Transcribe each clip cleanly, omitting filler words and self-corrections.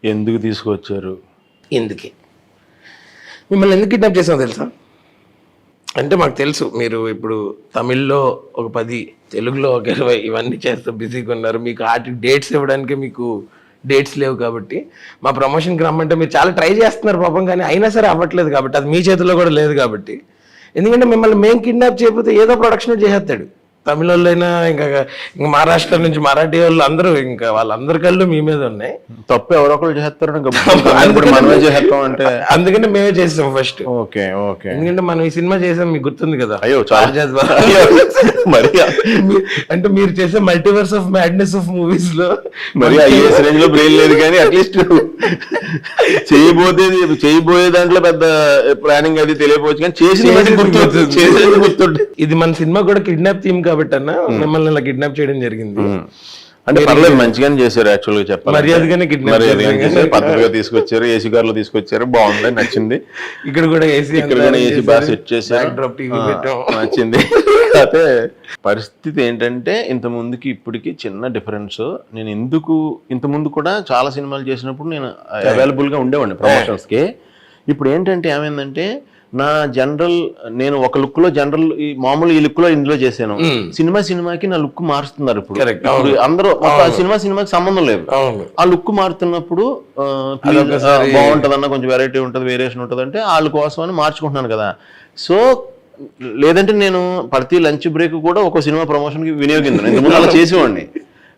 ఎందుకు తీసుకొచ్చారు? ఎందుకే మిమ్మల్ని ఎందుకు కిడ్నాప్ చేసామో తెలుసా? అంటే మాకు తెలుసు మీరు ఇప్పుడు తమిళ్లో ఒక 10, తెలుగులో ఒక 20 ఇవన్నీ చేస్తూ బిజీగా ఉన్నారు. మీకు వాటికి డేట్స్ ఇవ్వడానికి మీకు డేట్స్ లేవు కాబట్టి మా ప్రమోషన్కి రమ్మంటే మీరు చాలా ట్రై చేస్తున్నారు పాపం, కానీ అయినా సరే అవ్వట్లేదు కాబట్టి అది మీ చేతిలో కూడా లేదు కాబట్టి. ఎందుకంటే మిమ్మల్ని మేము కిడ్నాప్ చేయకపోతే ఏదో ప్రొడక్షన్ చేసేస్తాడు. తమిళ వాళ్ళైనా ఇంకా మహారాష్ట్ర నుంచి మరాఠీ వాళ్ళు అందరూ ఇంకా వాళ్ళందరి కళ్ళు మీ మీద ఉన్నాయి. తప్పు ఎవరొకరు చేస్తారు, మనమే చేస్తాం అంటే అందుకని మేమే చేసాం ఫస్ట్. Okay okay. ఎందుకంటే మనం ఈ సినిమా చేసాం, మీకు గుర్తుంది కదా? అయ్యో మరి అంటే మీరు చేసే multiverse of madness of movies లో మరి ఐఏఎస్ రేంజ్ లో బ్రెయిన్ లేదు, కానీ అట్లీస్ట్ చేయబోయే దాంట్లో పెద్ద ప్లానింగ్ అది తెలియకపోవచ్చు, కానీ చేసి గుర్తుంటుంది. ఇది మన సినిమా కూడా కిడ్నాప్ థీమ్ కాబట్టి అన్న మిమ్మల్ని ఇలా కిడ్నాప్ చేయడం జరిగింది. అంటే పర్లేదు, మంచిగానే చేశారు. యాక్చువల్ గా చెప్పాలి, మర్యాదగానే కిడ్నాప్ చేశారు, పద్ధతిగా తీసుకొచ్చారు, ఏసీ కార్ లో తీసుకొచ్చారు, బాగుంది, నచ్చింది. ఇక్కడ కూడా ఏసీ బాగా సెట్ చేశారు, నచ్చింది. అయితే పరిస్థితి ఏంటంటే ఇంత ముందుకి ఇప్పటికి చిన్న డిఫరెన్స్. నేను ఇంత ముందు కూడా చాలా సినిమాలు చేసినప్పుడు నేను అవైలబుల్ గా ఉండేవాడిని ప్రమోషన్స్ కి. ఇప్పుడు ఏంటంటే ఏమైందంటే నేను ఒక లుక్ లో ఈ మామూలు ఈ లుక్ లో ఇందులో చేశాను. సినిమాకి నా లుక్ మారుస్తున్నారు ఇప్పుడు అందరూ. సినిమాకి సంబంధం లేదు, ఆ లుక్ మారుతున్నప్పుడు బాగుంటదన్న, కొంచెం వెరైటీ ఉంటుంది, వేరియేషన్ ఉంటుంది అంటే వాళ్ళ కోసం అని మార్చుకుంటున్నాను కదా. సో లేదంటే నేను ప్రతి లంచ్ బ్రేక్ కూడా ఒక సినిమా ప్రమోషన్ కి వినియోగించాను, ఇంతకుముందు అలా చేసేవాడిని.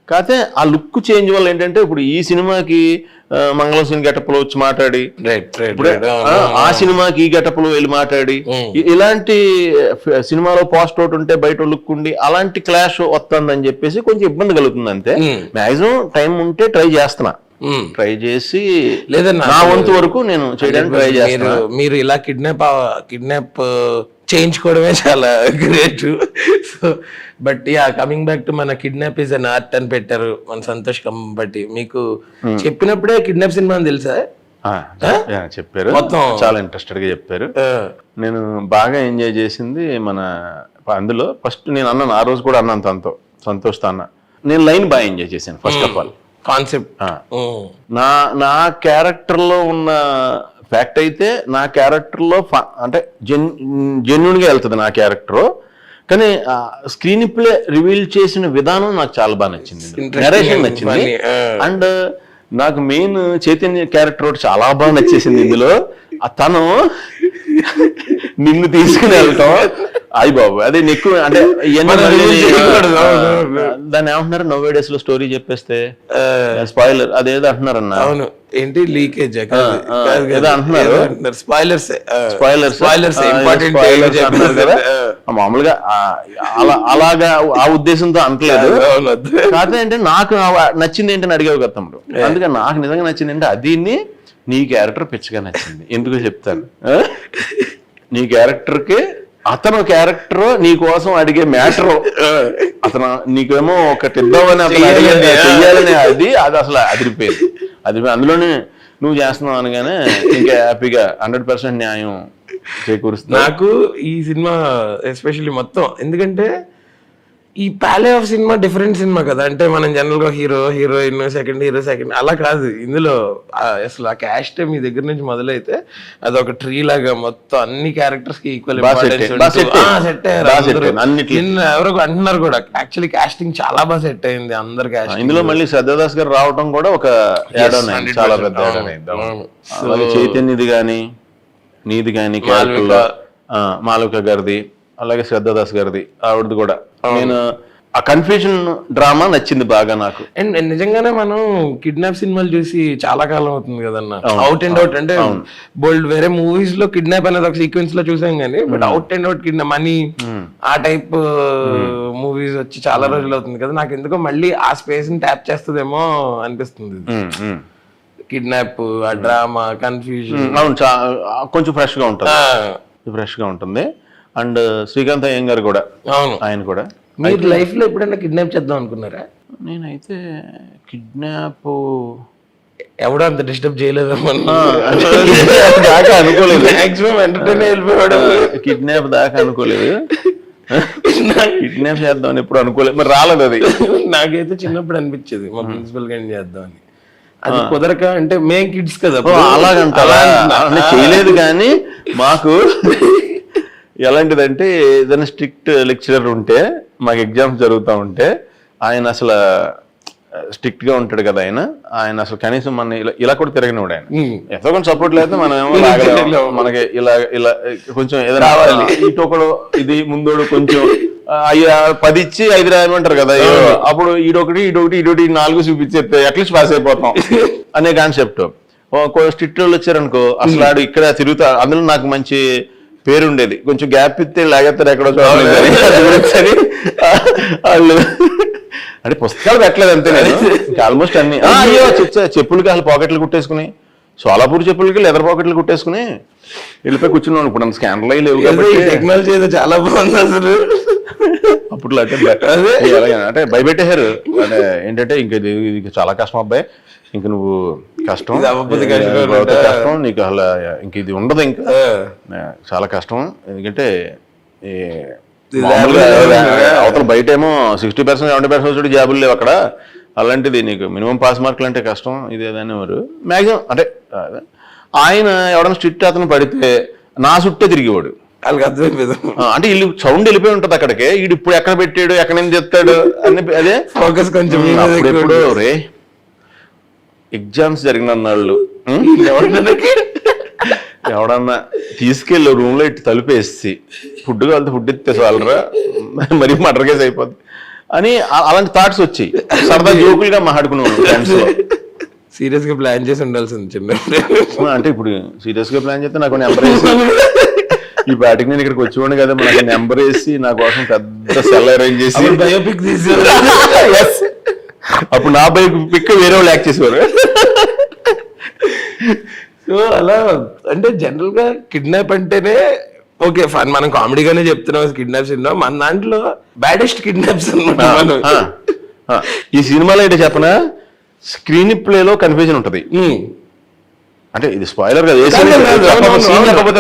కాకపోతే ఆ లుక్ చేంజ్ వల్ల ఏంటంటే ఇప్పుడు ఈ సినిమాకి మంగళం సినిమా గెటప్ లో వచ్చి మాట్లాడి, ఆ సినిమాకి ఈ గెటప్ లో వెళ్ళి మాట్లాడి, ఇలాంటి సినిమాలో పోస్ట్ అవుట్ ఉంటే బయట లుక్ ఉండి అలాంటి క్లాష్ వస్తుందని చెప్పేసి కొంచెం ఇబ్బంది కలుగుతుంది. అంతే, మాక్సిమం టైం ఉంటే ట్రై చేస్తున్నా, ట్రై చేసి లేదన్నా నా వంతు వరకు నేను చేయడానికి ట్రై చేస్తున్నా. మీరు ఇలా కిడ్నాప్ చేయించుకోవడమే చాలా great. So but yeah, coming back to మన కిడ్నాప్ ఇస్ అన్ ఆర్ట్ అని పెట్టారు మన సంతోష్ కంబట్టి. మీకు చెప్పినప్పుడే కిడ్నాప్ సినిమా అని తెలుసా? చెప్పారు, మొత్తం చాలా ఇంట్రెస్టెడ్ గా చెప్పారు. నేను బాగా ఎంజాయ్ చేసింది అందులో ఫస్ట్ నేను అన్నాను, ఆ రోజు కూడా అన్నాను తనతో, సంతోష్తో అన్నా, నేను లైన్ బాగా ఎంజాయ్ చేశాను. ఫస్ట్ ఆఫ్ ఆల్ కాన్సెప్ట్, నా క్యారెక్టర్ లో ఉన్న ఫ్యాక్ట్ అయితే నా క్యారెక్టర్ లో అంటే జెన్యున్ గా వెళ్తుంది నా క్యారెక్టర్, కానీ స్క్రీన్ ప్లే రివీల్ చేసిన విధానం నాకు చాలా బాగా నచ్చింది, నరేషన్ నచ్చింది. అండ్ నాకు మెయిన్ చైతన్య క్యారెక్టర్ ఒకటి చాలా బాగా నచ్చేసింది ఇందులో. తను నిన్ను తీసుకుని వెళ్తాం, అయ్యి బాబు అదే నీకు అంటే దాన్ని ఏమంటున్నారు నోవే డేస్ లో స్టోరీ చెప్పేస్తే స్పాయిలర్ అదేదో అంటున్నారు అన్న. అవును, ఏంటి లీకేజ్ ఏదో అంటున్నారు, కదా. మామూలుగా అలాగా ఆ ఉద్దేశంతో అంటలేదు. కాకపోతే అంటే నాకు నచ్చింది ఏంటని అడిగావు కదా తమ్ముడు, అందుకని నాకు నిజంగా నచ్చింది అంటే అది నీ క్యారెక్టర్ పిచ్చగా నచ్చింది. ఎందుకు చెప్తాను, నీ క్యారెక్టర్కి అతను క్యారెక్టర్ నీ కోసం అడిగే మ్యాటర్, అతను నీకేమో ఒకటి ఇద్దామని అతను చెయ్యాలని అది అసలు అదిరిపోయింది. అది అందులోనే నువ్వు చేస్తున్నావు అనగానే ఇంకా హ్యాపీగా 100% న్యాయం చేకూరుస్తుంది నాకు ఈ సినిమా ఎస్పెషల్లీ మొత్తం. ఎందుకంటే ఈ ప్యాలే ఆఫ్ సినిమా డిఫరెంట్ సినిమా కదా. అంటే మనం జనరల్ గా హీరోయిన్ సెకండ్ అలా కాదు. ఇందులో అసలు ఆ క్యాస్ట్ మీ దగ్గర నుంచి మొదలైతే అదొక ట్రీ లాగా మొత్తం అన్ని క్యారెక్టర్స్ కి ఈక్వల్ సెట్ అయ్యారు. ఎవరో అంటున్నారు కూడా యాక్చువల్లీ కాస్టింగ్ చాలా బాగా సెట్ అయింది అందరు క్యాస్ట్. ఇందులో మళ్ళీ శ్రద్ధాదాస్ గారు రావడం కూడా ఒక చాలా పెద్ద చైతన్యది గాని నీది గాని మాలవిక గారిది, అలాగే శ్రద్ధాదాస్ గారిది ఆవిడది కూడా. నేను ఆ కన్ఫ్యూజన్ డ్రామా నచ్చింది బాగా నాకు. అండ్ నిజంగానే మనం కిడ్నాప్ సినిమాలు చూసి చాలా కాలం అవుతుంది కదన్న. అవుట్ అండ్ అవుట్ అంటే బోల్డ్ వేరే మూవీస్ లో కిడ్నాప్ అనేది ఒక సీక్వెన్స్ లో చూసాం కానీ, but out and out kidnap money ఆ టైప్ మూవీస్ వచ్చి చాలా రోజులు అవుతుంది కదా. నాకు ఎందుకో మళ్ళీ ఆ స్పేస్ ని ట్యాప్ చేస్తుందేమో అనిపిస్తుంది. కిడ్నాప్, ఆ డ్రామా, కన్ఫ్యూజన్ కొంచెం ఫ్రెష్ గా ఉంటుంది. అండ్ శ్రీకాంత్ అయ్యంగారు కూడా, ఆయన కూడా. మీరు లైఫ్ లో ఎప్పుడైనా కిడ్నాప్ చేద్దాం అనుకున్నారా? నేనైతే కిడ్నాప్ ఎవడో అంత డిస్టర్బ్ చేయలేదు దాకా అనుకోలేదు, మాక్సిమం ఎంటర్టైన్ వెళ్ళిపోయాడు. కిడ్నాప్ దాకా అనుకోలేదు, కిడ్నాప్ చేద్దామని ఎప్పుడు అనుకోలేదు, మరి రాలేదు అది. నాకైతే చిన్నప్పుడు అనిపించేది మా ప్రిన్సిపల్ గారిని చేద్దామని, అది కుదరక, అంటే మేం కిడ్స్ కదా అలాగంటారా, చేయలేదు. కానీ మాకు ఎలాంటిదంటే ఏదైనా స్ట్రిక్ట్ లెక్చరర్ ఉంటే, మాకు ఎగ్జామ్స్ జరుగుతూ ఉంటే, ఆయన అసలు స్ట్రిక్ట్ గా ఉంటాడు కదా, ఆయన అసలు కనీసం మన ఇలా కూడా తిరగనివాడు. ఆయన ఎంతో కొంచెం సపోర్ట్ లేదు, మనం ఏమో లాగలేము, మనకి ఇలా ఇలా కొంచెం ఏదైనా ఇటు ఒకడు ఇది ముందోడు కొంచెం 10 ఇచ్చి 5 రాయమంటారు కదా, అప్పుడు ఈడొకటి 4 చూపించేస్తే అట్లీస్ట్ పాస్ అయిపోతాం అనే కాన్సెప్ట్. స్ట్రిక్ట్ వాళ్ళు వచ్చారనుకో, అసలు ఆడు ఇక్కడ తిరుగుతా, అందులో నాకు మంచి పేరు ఉండేది, కొంచెం గ్యాప్ ఇస్తే లాగేస్తారు ఎక్కడో చూడాలి వాళ్ళు. అంటే పుస్తకాలు పెట్టలేదు అంతే, ఆల్మోస్ట్ అన్ని. అయ్యో చెప్పులకి అసలు పాకెట్లు కుట్టేసుకుని, సోలాపూర్ చెప్పులకి లెదర్ పాకెట్లు కుట్టేసుకుని వెళ్ళిపోయి కూర్చున్నాను. ఇప్పుడు అంత స్కానర్లు లేవు కాబట్టి టెక్నాలజీ చాలా బాగుంది అసలు. అప్పుడు అంటే భయపెట్టేశారు, అంటే ఏంటంటే ఇంక ఇది చాలా కష్టం అబ్బాయి, ఇంక నువ్వు కష్టం నీకు అసలు ఇంక ఇది ఉండదు, ఇంకా చాలా కష్టం. ఎందుకంటే అవతల బయట ఏమో 60% 70% జాబులు లేవు అక్కడ, అలాంటిది నీకు మినిమం పాస్ మార్కులు అంటే కష్టం ఇది అనేవారు మ్యాక్సిమం. అంటే ఆయన ఎవడన్నా స్ట్రిక్ట్ అతను పడితే నా చుట్టే తిరిగేవాడు. వాళ్ళకి అర్థమైపోయింది, అంటే వీళ్ళు సౌండ్ వెళ్ళిపోయి ఉంటుంది అక్కడికి, వీడు ఇప్పుడు ఎక్కడ పెట్టాడు ఎక్కడ నుంచి చెప్తాడు అని అదే ఫోకస్ కొంచెం. ఎప్పుడు రే ఎగ్జామ్స్ జరిగిన వాళ్ళు ఎవడన్నా తీసుకెళ్ళి రూమ్ లో ఇటు తలుపేసి ఫుడ్ కావాలి ఫుడ్ ఇస్తే వాళ్ళరా మరి మర్డర్ కేసు అయిపోద్ది అని అలాంటి థాట్స్ వచ్చి సరదా జోకులుగా మాట్లాడుకున్నాను ఫ్రెండ్స్ లో. సీరియస్ గా ప్లాన్ చేసి ఉండాల్సింది చిన్న, అంటే ఇప్పుడు సీరియస్ గా ప్లాన్ చేస్తే నాకు నెంబర్ వేసి ఈ పాటికి నేను ఇక్కడికి వచ్చేవాడిని కదా, నాకు నెంబర్ వేసి నా కోసం పెద్ద సెల్ అరేంజ్ చేసి బయోపిక్ తీసి అప్పుడు నా బయోపిక్ వేరే వాళ్ళు యాక్ట్ చేసేవారు. సో అలా అంటే జనరల్ గా కిడ్నాప్ అంటేనే ఓకే ఫన్, మనం కామెడీగానే చెప్తున్నాం కిడ్నాప్స్ సినిమా, మన దాంట్లో బ్యాడెస్ట్ కిడ్నాప్స్ అన్నమాట. ఈ సినిమాలో ఏంటో చెప్పనా, స్క్రీన్ ప్లేలో కన్ఫ్యూజన్ ఉంటది. అంటే ఇది స్పాయిలర్ కదా,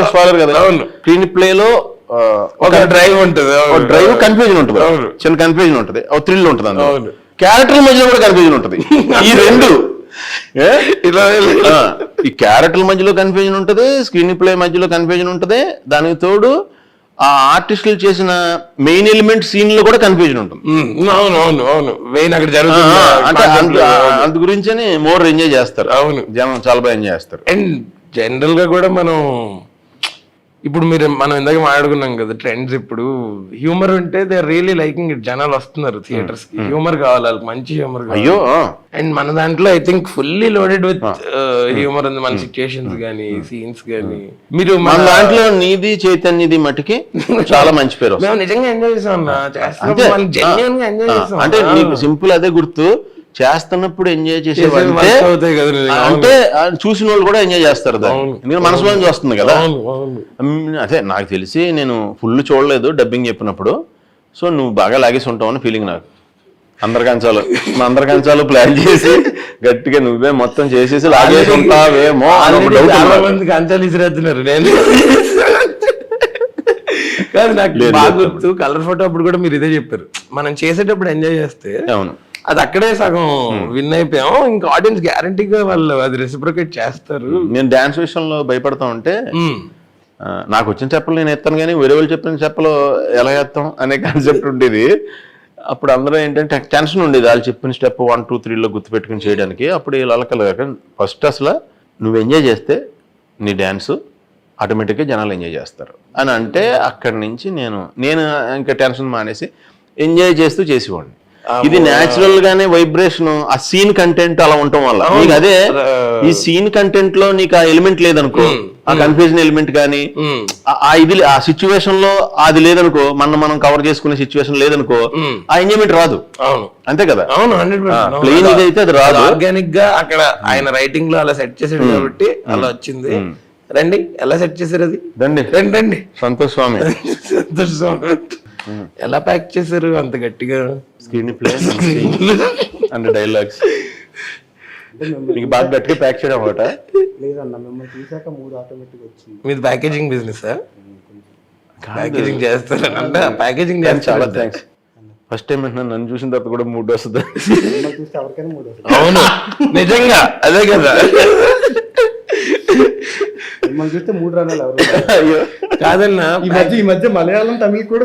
స్పాయిలర్ కదా. స్క్రీన్ ప్లేలో ఒక డ్రైవ్ ఉంటుంది, డ్రైవ్ కన్ఫ్యూజన్ ఉంటుంది, చిన్న కన్ఫ్యూజన్ ఉంటుంది, థ్రిల్ ఉంటుంది, అందులో క్యారెక్టర్ మధ్యలో కూడా కన్ఫ్యూజన్ ఉంటుంది. ఈ రెండు ఈ క్యారెక్టర్ మధ్యలో కన్ఫ్యూజన్ ఉంటుంది, స్క్రీన్ ప్లే మధ్యలో కన్ఫ్యూజన్ ఉంటుంది, దానికి తోడు ఆ ఆర్టిస్టులు చేసిన మెయిన్ ఎలిమెంట్ సీన్ లో కూడా కన్ఫ్యూజన్ ఉంటుంది. అంటే అందు గురించి మోర్ ఎంజాయ్ చేస్తారు. అవును, జనం చాలా బాగా ఎంజాయ్ చేస్తారు. అండ్ జనరల్ గా కూడా ఇప్పుడు మనం ఇందాక మాట్లాడుకున్నాం కదా ట్రెండ్స్, ఇప్పుడు హ్యూమర్ ఉంటే they are really liking it, జనాలు వస్తున్నారు థియేటర్స్ కి, హ్యూమర్ కావాలి వాళ్ళకి, మంచి హ్యూమర్ కావాలి. అయ్యో అండ్ మన దాంట్లో I think fully loaded with humour ఉంది, మన సిచ్యుయేషన్స్ గానీ సీన్స్ గానీ. మీరు మన దాంట్లో నీది చైతన్యది మటుకి చాలా మంచి పేరు, మేము నిజంగా ఎంజాయ్ చేసాం జెన్యూన్ గా ఎంజాయ్ చేసాం. అంటే నీకు సింపుల్ అదే గుర్తు, చేస్తున్నప్పుడు ఎంజాయ్ చేసేవాళ్ళంటే అంటే చూసిన వాళ్ళు కూడా ఎంజాయ్ చేస్తారు దాన్ని, మనసులో నుంచి వస్తుంది కదా. అదే నాకు తెలిసి నేను ఫుల్ చూడలేదు డబ్బింగ్ చెప్పినప్పుడు, సో నువ్వు బాగా లాగేసి ఉంటావు అని ఫీలింగ్ నాకు. అందరి కంచాలు ప్లాన్ చేసి గట్టిగా నువ్వే మొత్తం చేసేసి లాగేసి ఉంటావేమో చాలా మంది కంచాలు ఇసిరేస్తున్నారు. నేను కాదు, నాకు బాగా గుర్తు కలర్ ఫోటో అప్పుడు కూడా మీరు ఇదే చెప్పారు, మనం చేసేటప్పుడు ఎంజాయ్ చేస్తే అవును అది అక్కడే సగం విన్ అయిపోయాం, ఇంకా ఆడియన్స్ గ్యారంటీగా వాళ్ళు అది రెసిప్రొకేట్ చేస్తారు. నేను డాన్స్ విషయంలో భయపడతా ఉంటే నాకు వచ్చిన చెప్పలు నేను ఎత్తాను, కానీ వేరే వాళ్ళు చెప్పిన చెప్పలు ఎలా ఎత్తాం అనే కాన్సెప్ట్ ఉండేది. అప్పుడు అందరూ ఏంటంటే టెన్షన్ ఉండేది, వాళ్ళు చెప్పిన స్టెప్ 1, 2, 3లో గుర్తుపెట్టుకుని చేయడానికి. అప్పుడు ఇలా ఫస్ట్ అసలు నువ్వు ఎంజాయ్ చేస్తే నీ డ్యాన్స్ ఆటోమేటిక్గా జనాలు ఎంజాయ్ చేస్తారు అని అంటే, అక్కడి నుంచి నేను ఇంకా టెన్షన్ మానేసి ఎంజాయ్ చేస్తూ చేసేవాడిని. ఇది న్యాచురల్ గానే వైబ్రేషన్, ఆ సీన్ కంటెంట్ అలా ఉండటం వల్ల నీకు అదే ఈ సీన్ కంటెంట్ లో నీకు ఆ ఎలిమెంట్ లేదనుకో, ఆ కన్ఫ్యూజన్ ఎలిమెంట్ కానీ ఆ సిచ్యువేషన్ లో అది లేదనుకో, మనం కవర్ చేసుకునే సిచ్యువేషన్ లేదనుకో, ఆ ఎంజాయ్మెంట్ రాదు. అంతే కదా. అవును, ప్లెయిన్ ఇది అయితే అది రాదు. ఆర్గానిక్ గా అక్కడ ఆయన రైటింగ్ లో అలా సెట్ చేసాడు కాబట్టి అలా వచ్చింది. రండి, ఎలా సెట్ చేశారు అది? రండి సంతోష్ స్వామి. సంతోష్ స్వామి ఎలా ప్యాక్ చేశారు అంత గట్టిగా? స్క్రీన్ ప్లే అండ్ డైలాగ్స్ అంటే మిమ్మల్ని మీకు బాగా గట్టిగా ప్యాక్ చేయడం ఒకట లేదన్న మిమ్మల్ని చూసాక 3 ఆటోమేటిక్ వచ్చింది. మీది ప్యాకేజింగ్ బిజినెస్, ప్యాకేజింగ్ చేస్తారంటే ప్యాకేజింగ్ చాలా థ్యాంక్స్. ఫస్ట్ టైం నన్ను చూసిన తర్వాత కూడా మూడు వస్తుంది. మిమ్మల్ని చూస్తే ఎవరికైనా 3 వస్తుంది. అవును నిజంగా అదే కదా. మిమ్మల్ని చూస్తే 3 రాణాలు ఎవరు అయ్యో కాదన్నా ఈ మధ్య మలయాళం తమిళ్ కూడా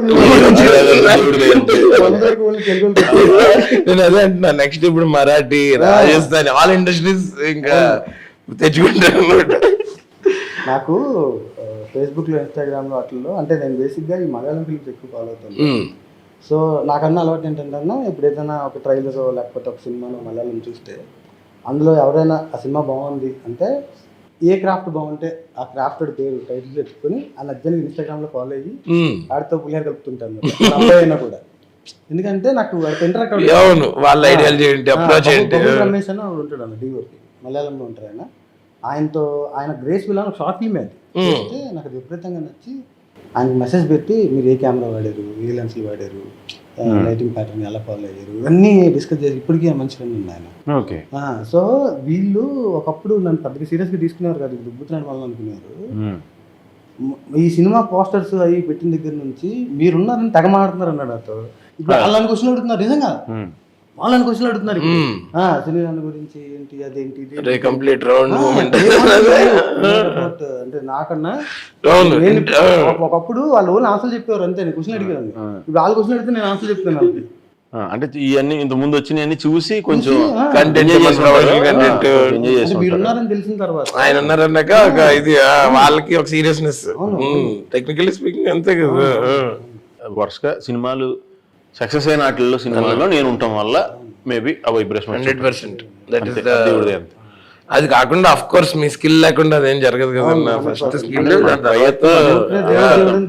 నేను అదే అంటున్నా. నెక్స్ట్ ఇప్పుడు మరాఠీ, రాజస్థాన్, ఆల్ ఇండస్ట్రీస్ ఇంకా తెచ్చుకుంటాను అన్నమాట. నాకు ఫేస్బుక్ లో, ఇన్స్టాగ్రామ్ లో వాటిల్లో అంటే నేను బేసిక్ గా ఈ మలయాళం ఫిల్మ్స్ ఎక్కువ ఫాలో అవుతాను. సో నాకన్నా అలవాటు ఏంటంటే ఇప్పుడు ఏదైనా ఒక ట్రైలర్ లేకపోతే ఒక సినిమాను మలయాళం చూస్తే అందులో ఎవరైనా ఆ సినిమా బాగుంది అంటే ఏ క్రాఫ్ట్ బాగుంటే ఆ క్రాఫ్ట్ పేరు టైటిల్ తెచ్చుకొని ఆ నచ్చని ఇన్స్టాగ్రామ్ లో ఫాలో అయ్యి ఆడితో పులిహార కలుపుతుంటాను అబ్బాయి అయినా కూడా. ఎందుకంటే నాకు ఇంటరాక్ట్ అవును వాళ్ళ ఐడియాలజీ ఏంటి, అప్రోచ్ ఏంటి. రమేష్ అని ఉంటాడు అన్న డిఓపి, మలయాళంలో ఉంటారు ఆయన. ఆయన గ్రేస్ విల్ అని షార్ట్ ఫిల్మ్ అది చేస్తే నాకు అది విపరీతంగా నచ్చి ఆయనకి మెసేజ్ పెట్టి మీరు ఏ కెమెరా వాడారు, ఏ లెన్స్లు వాడారు, లైటింగ్ ప్యాటర్న్ ఎలా ఫాలో అయ్యారు, ఇవన్నీ డిస్కస్ చేసి ఇప్పటికీ మంచి ఫ్రెండ్ ఉంది ఆయన. ఓకే. సో వీళ్ళు ఒకప్పుడు నన్ను పెద్దగా సీరియస్గా తీసుకునేవారు కాదు, దుబ్బుతున్నాడు వాళ్ళు అనుకున్నారు. ఈ సినిమా పోస్టర్స్ అవి పెట్టిన దగ్గర నుంచి మీరున్నారని తెగ మాడుతున్నారు అన్నాడు నాతో. ఇప్పుడు వాళ్ళని క్వశ్చన్ అడుగుతున్నారు, నిజంగా వాళ్ళని క్వశ్చన్ అడుగుతున్నారు. సినిమా గురించి ఏంటి అదేంటి కంప్లీట్ రౌండ్ అంటే నాకన్నా ఒకప్పుడు వాళ్ళు ఓన్లీ ఆన్సర్ చెప్పేవారు అంతే, నేను క్వశ్చన్ అడిగాను. ఇప్పుడు వాళ్ళు క్వశ్చన్ అడిగితే నేను ఆన్సర్ చెప్తాను వాళ్ళకి. అంటే ఇవన్నీ ఇంత ముందు వచ్చినవన్నీ చూసి కొంచెం మీరున్నారని తెలిసిన తర్వాత ఆయన ఉన్నారన్నాక ఇది వాళ్ళకి ఒక సీరియస్నెస్. టెక్నికల్లీ స్పీకింగ్ అంతే కదా. వరుసగా సినిమాలు సక్సెస్ అయిన వాటిల్లో సినిమాల్లో నేను ఉండటం వల్ల మేబీ ఆ వైబ్రేషన్ 100%. అది కాకుండా అఫ్ కోర్స్ మీ స్కిల్ లేకుండా అదేం జరగదు కదన్నా. ఫస్ట్ స్కిల్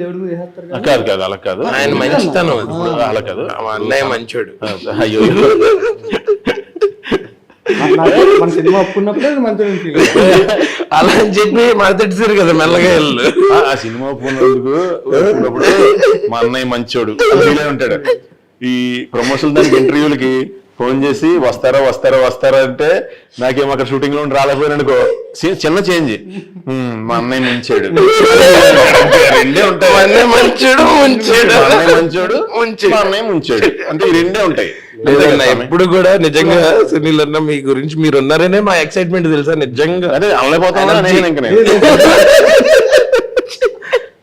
దేవుడు మీద వేస్తారు కదా. కాదు కాదు అలా కాదు, ఆయన మంచితనం అది. అలా కాదు, మా అన్నయ్య మంచోడు. అయ్యో మన సినిమా ఒప్పుకున్నప్పుడే మంచిగా ఫీల్ అలా అని చెప్పి మాట్లాడతారు కదా మెల్లగా వెళ్ళు. ఆ సినిమా ఒప్పుకున్నందుకు ఒప్పుకున్నప్పుడు మా అన్నయ్య మంచోడు ఫీల్ అయి ఉంటాడు. ఈ ప్రమోషన్ దానికి ఇంటర్వ్యూలకి ఫోన్ చేసి వస్తారా అంటే నాకేమో అక్కడ షూటింగ్ లో రాలేకపోయాను అనుకో, చిన్న చేంజ్ మా అన్నయ్య మంచాడు, రెండే ఉంటాయి. మా అన్నయ్య మంచోడు మా అన్నయ్య ముంచాడు అంటే ఈ రెండే ఉంటాయి. లేదన్నా ఎప్పుడు కూడా నిజంగా సునీల్ అన్న మీ గురించి మీరు ఉన్నారనే మా ఎక్సైట్మెంట్ తెలుసా నిజంగా. అదే అనలేకపోతున్నా ఇంకా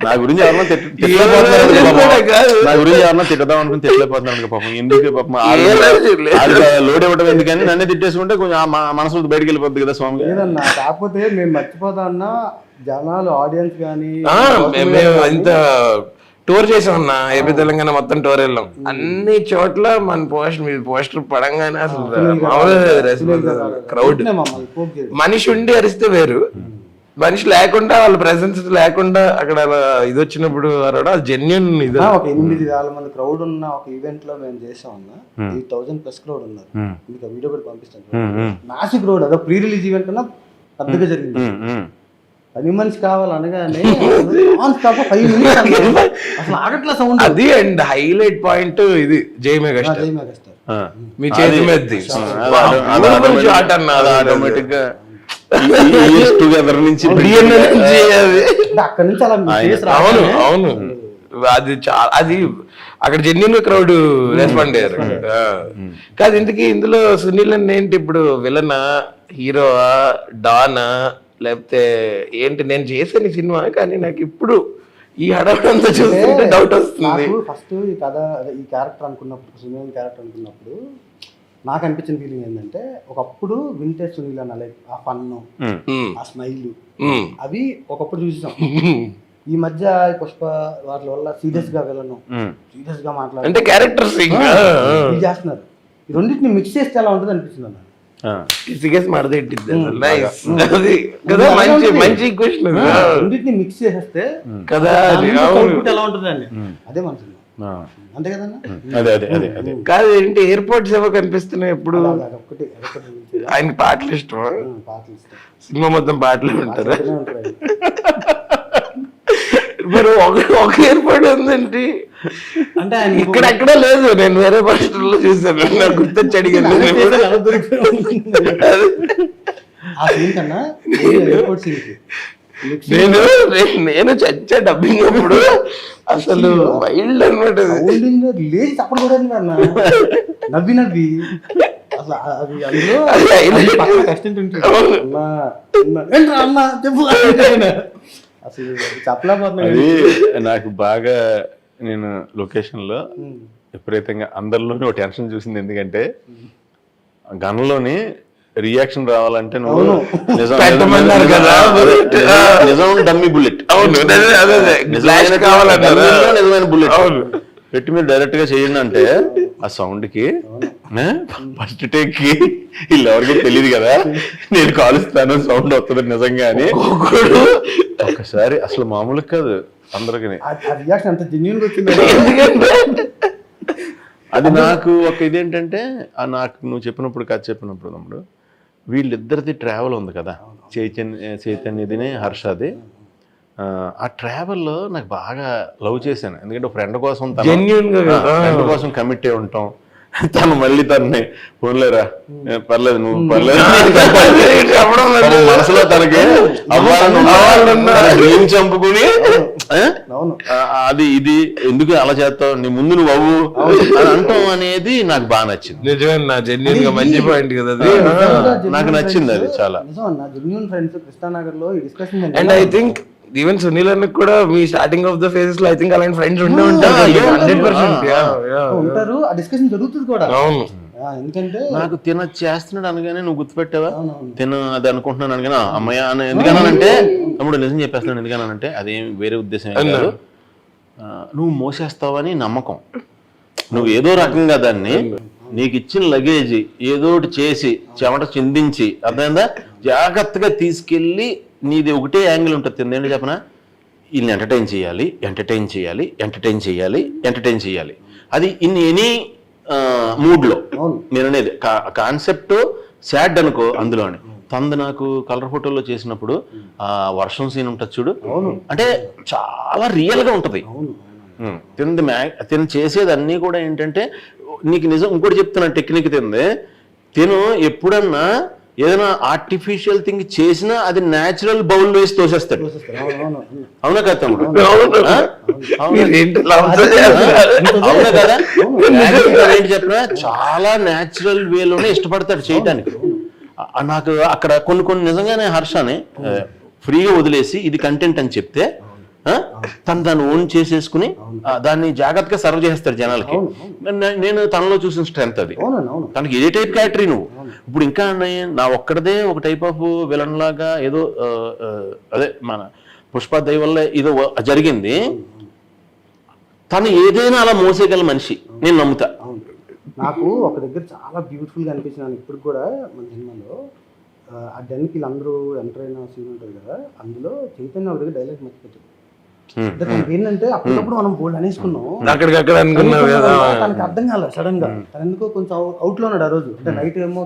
నా గురించి ఎవరన్నా తిట్టదాం అనుకుని తిట్టలేకపోతున్నాను పాపం. ఎందుకు పాపం లోడ్ ఇవ్వడం ఎందుకని నన్నే తిట్టేసుకుంటే కొంచెం మనసు బయటకు వెళ్ళిపోద్ది కదా స్వామి. లేదన్నా కాకపోతే మేము మర్చిపోతా అన్నా జనాలు ఆడియన్స్ కానీ ఇంత టూర్ చేసాం అన్న, ఏపీ తెలంగాణ మొత్తం టూర్ వెళ్ళాం. అన్ని చోట్ల మన పోస్టర్ పడంగానే అసలు క్రౌడ్. మనిషి ఉండి అరిస్తే వేరు, మనిషి లేకుండా వాళ్ళ ప్రెసెన్స్ లేకుండా అక్కడ ఇది వచ్చినప్పుడు అది జెన్యున్. ఇది ఒక 8,000 మంది క్రౌడ్ ఉన్న ఒక ఈవెంట్ లో మేము చేసాం అన్న. 8,000+ క్రౌడ్ ఉన్నారు. మీకు ఆ వీడియో కూడా పంపిస్తాను. మ్యాసివ్ క్రౌడ్, అదో ప్రీ రిలీజ్ ఈవెంట్ కన్నా పెద్దగా జరిగింది. 10 మనిషి కావాలనగానే 5 minutes అసలు ఆగట్ల సౌండ్ అది. అండ్ హైలైట్ పాయింట్ ఇది జై మెగాస్టార్ మీ చేతి మీద ఆటోమేటిక్ గా టుగెదర్ నుంచి అక్కడ నుంచి అలా అవును అవును అది అది అక్కడ జెన్యున్ క్రౌడ్ రెస్పాండ్ అయ్యారు. కాదు ఇంతకీ ఇందులో సునీల్ అన్న ఏంటి ఇప్పుడు విలనా, హీరోవా, డానా, లేకపోతే ఏంటి? నేను చేశాను ఈ సినిమా కానీ నాకు ఇప్పుడు ఈ హడావిడంతా చూస్తుంటే డౌట్ వస్తుంది. ఫస్ట్ ఈ కథ ఈ క్యారెక్టర్ అనుకున్నప్పుడు, సునీల్ క్యారెక్టర్ అనుకున్నప్పుడు నాకు అనిపించిన ఫీలింగ్ ఏంటంటే ఒకప్పుడు వింటేజ్ సునీల్ అన్న, లైక్ ఆ ఫన్, ఆ స్మైల్ అవి ఒకప్పుడు చూసాం. ఈ మధ్య పుష్ప వాటి వల్ల సీరియస్ గా వెళ్ళను, సీరియస్ గా మాట్లాడాలి అంటే క్యారెక్టర్స్ చేస్తున్నారు. ఈ రెండింటిని మిక్స్ చేస్తే ఎలా ఉంటుంది అనిపిస్తుంది అన్న. రెండింటిని మిక్స్ చేసేస్తే కదా ఎలా ఉంటుంది అండి. అదే మంచిది అంతే కదన్నా. కాదు ఏంటి ఎయిర్పోర్ట్స్ ఏవో కనిపిస్తున్నాయి ఎప్పుడు. ఆయన పాటలు ఇష్టమా? సినిమా మొత్తం పాటలే ఉంటారా? మరి ఒక ఏర్పాటు ఉందండి అంటే ఆయన ఇక్కడ ఎక్కడ లేదు. నేను వేరే భాషలో చూసాను, నాకు గుర్తొచ్చి అడిగాను. ఎలా దొరికిపోయింది? ఆ సీన్ కన్నా ఎయిర్పోర్ట్ సీన్ నేను చచ్చా డబ్బింగ్ అప్పుడు అసలు వైల్డ్ అనమాట. లేచి తప్పడు కూడా అన్న నవ్వి నవ్వి అసలు అది అందులో అసిస్టెంట్ ఉంటాడు అన్న చెప్పు అసలు చెప్పలేకపోతున్నా. అది నాకు బాగా నేను లొకేషన్ లో విపరీతంగా అందరిలోనే ఒక టెన్షన్ చూసింది. ఎందుకంటే గన్లోని రియాక్షన్ రావాలంటే నువ్వు నిజం డమ్మీ బుల్లెట్, నిజమైన బుల్లెట్ పెట్టి మీరు డైరెక్ట్ గా చేయండి అంటే ఆ సౌండ్ కి ఫస్ట్ టేక్ కి వీళ్ళు ఎవరికి తెలియదు కదా నేను కాలుస్తాను సౌండ్ వస్తుంది నిజంగా అని. ఒకసారి అసలు మామూలు కాదు అందరికి. రియాక్షన్ అంత జెన్యూన్ గా వచ్చింది. అది నాకు ఒక ఇదేంటంటే నాకు నువ్వు చెప్పినప్పుడు కథ చెప్పినప్పుడు తమ్ముడు వీళ్ళిద్దరిది ట్రావెల్ ఉంది కదా, చైతన్యదిని హర్షది. ఆ ట్రావెల్లో నాకు బాగా లవ్ చేశాను. ఎందుకంటే ఫ్రెండ్ కోసం ఫ్రెండ్ కోసం కమిట్ అయి ఉంటాం. తను మళ్ళీ తనని ఫోన్లేరా పర్లేదు నువ్వు పర్లేదు మనసులో తనకి అవ్వాలని చంపుకుని అది ఇది ఎందుకు అలా చేస్తావు నీ ముందు నువ్వు అవ్వు అని అంటాం అనేది నాకు బాగా నచ్చింది. నిజమే, జెన్యూన్ గా మంచి పాయింట్ కదా నాకు నచ్చింది అది చాలా. జెన్యూన్ ఫ్రెండ్స్ కృష్ణానగర్ లో ఈ discussion and I think even Sunil అన్న కూడా మీ స్టార్టింగ్ ఆఫ్ ద ఫేజెస్ లో ఐ థింక్ అలాంటి ఫ్రెండ్స్ ఉండే ఉంటారు 100% ఉంటారు. ఆ డిస్కషన్ జరుగుతుంది కూడా. అవును, ఎందుకంటే నాకు చేస్తున్నాడు అనగానే నువ్వు గుర్తుపెట్టావా అది అనుకుంటున్నాను అనగానే అమ్మయ్య అని ఎందుకన్నానంటే తమ్ముడు నిజం చెప్పేస్తున్నాను ఎందుకన్నానంటే అదేం వేరే ఉద్దేశం ఏం కాదు, నువ్వు మోసేస్తావని నమ్మకం. నువ్వు ఏదో రకంగా దాన్ని నీకు ఇచ్చిన లగేజ్ ఏదో ఒకటి చేసి చెమట చిందించి అర్థమైందా జాగ్రత్తగా తీసుకెళ్ళి నీది ఒకటే యాంగిల్ ఉంటుంది. ఏంటంటే చెప్పనా వీళ్ళని ఎంటర్టైన్ చేయాలి ఎంటర్టైన్ చేయాలి ఎంటర్టైన్ చేయాలి ఎంటర్టైన్ చేయాలి. అది ఇన్ ఎనీ మూడ్లో నేను అనేది కాన్సెప్ట్ సాడ్ అనుకో అందులోని తంది నాకు కలర్ ఫోటోలో చేసినప్పుడు ఆ వర్షం సీన్ ఉంటుంది చూడు, అంటే చాలా రియల్గా ఉంటుంది. తిను చేసేది అన్నీ కూడా ఏంటంటే నీకు నిజం ఇంకోటి చెప్తున్నా టెక్నిక్ తిను ఎప్పుడన్నా ఏదైనా ఆర్టిఫిషియల్ థింగ్ చేసినా అది న్యాచురల్ బౌల్ వేసి తోసేస్తాడు. అవునా కదా తమ్ముడు? అవునా కదా? ఏంటి చెప్పినా చాలా న్యాచురల్ వేలోనే ఇష్టపడతాడు చేయటానికి. నాకు అక్కడ కొన్ని నిజంగానే హర్షని ఫ్రీగా వదిలేసి ఇది కంటెంట్ అని చెప్తే తను దాన్ని ఓన్ చేసేసుకుని దాన్ని జాగ్రత్తగా సర్వ్ చేస్తాడు జనాలకి. నేను తనలో చూసిన స్ట్రెంత్ అది. తనకి ఏ టైప్ క్యారెక్టర్ నువ్వు ఇప్పుడు ఇంకా నా ఒక్కడదే ఒక టైప్ ఆఫ్ విలన్ లాగా ఏదో అదే మన పుష్ప దయ వల్ల ఏదో జరిగింది. తను ఏదైనా అలా మోసేగల మనిషి నేను నమ్ముతా. నాకు ఒక దగ్గర చాలా బ్యూటిఫుల్ గా అనిపించినాను ఇప్పుడు కూడా మన సినిమాలో. ఆ డెన్కి వీళ్ళందరూ ఎంటర్ అయిన సీన్ ఉంటుంది కదా, అందులో చైతన్య ఒక దగ్గర డైలాగ్ మర్చిపోతుంది. ఏంటంటే అప్పుడప్పుడు మనం బోల్డ్ అనేసుకున్నాం, తనకి అర్థం కాలేదు సడన్ గా. తను ఎందుకో కొంచెం అవుట్ లో ఉన్నాడు ఆ రోజు. అంటే నైట్ ఏమో ఆ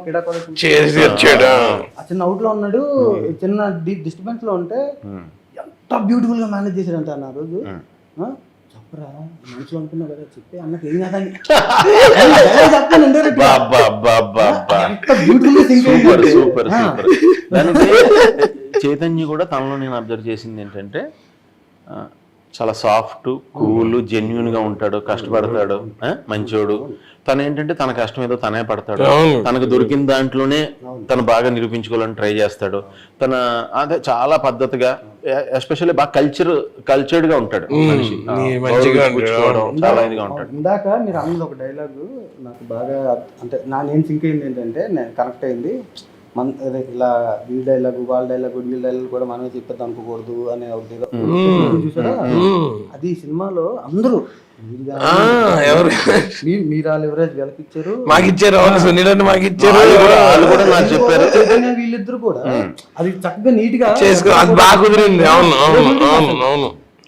చిన్న అవుట్ లో ఉన్నాడు, చిన్న డిస్టర్బెన్స్ లో ఉంటే ఎంత బ్యూటిఫుల్ గా మేనేజ్ చేశాడంట ఆ రోజు. చెప్పరా మనుషులు అనుకున్నావు కదా చెప్పి అన్నకి ఏం కాదని చైతన్య కూడా తనలో నేను అబ్జర్వ్ చేసింది ఏంటంటే చాలా సాఫ్ట్ కూల్ జెన్యున్ గా ఉంటాడు, కష్టపడతాడు, మంచోడు. తను ఏంటంటే తన కష్టం ఏదో తనే పడతాడు, తనకు దొరికిన దాంట్లోనే తను బాగా నిరూపించుకోవాలని ట్రై చేస్తాడు. తన అదే చాలా పద్ధతిగా ఎస్పెషల్లీ బాగా కల్చర్డ్ గా ఉంటాడు మనిషి, చాలా ఇదిగా ఉంటాడు. ఇందాక మీరు అన్నది ఒక డైలాగ్ నాకు బాగా అంటే నేను సింక్ అయింది ఏంటంటే కనెక్ట్ అయింది. ఇలా వీళ్ళ డైలాగ్ వాళ్ళ డైలాగ్ వీళ్ళ డైలాగ్ కూడా మనమే చెప్పేద్దాం అనుకోకూడదు అనే చూసారా. అది సినిమాలో అందరూ మీరాలు ఎవరేజ్ వెలకిచ్చారు వీళ్ళిద్దరు కూడా అది చక్కగా నీట్ గా బాగా కుదిరింది.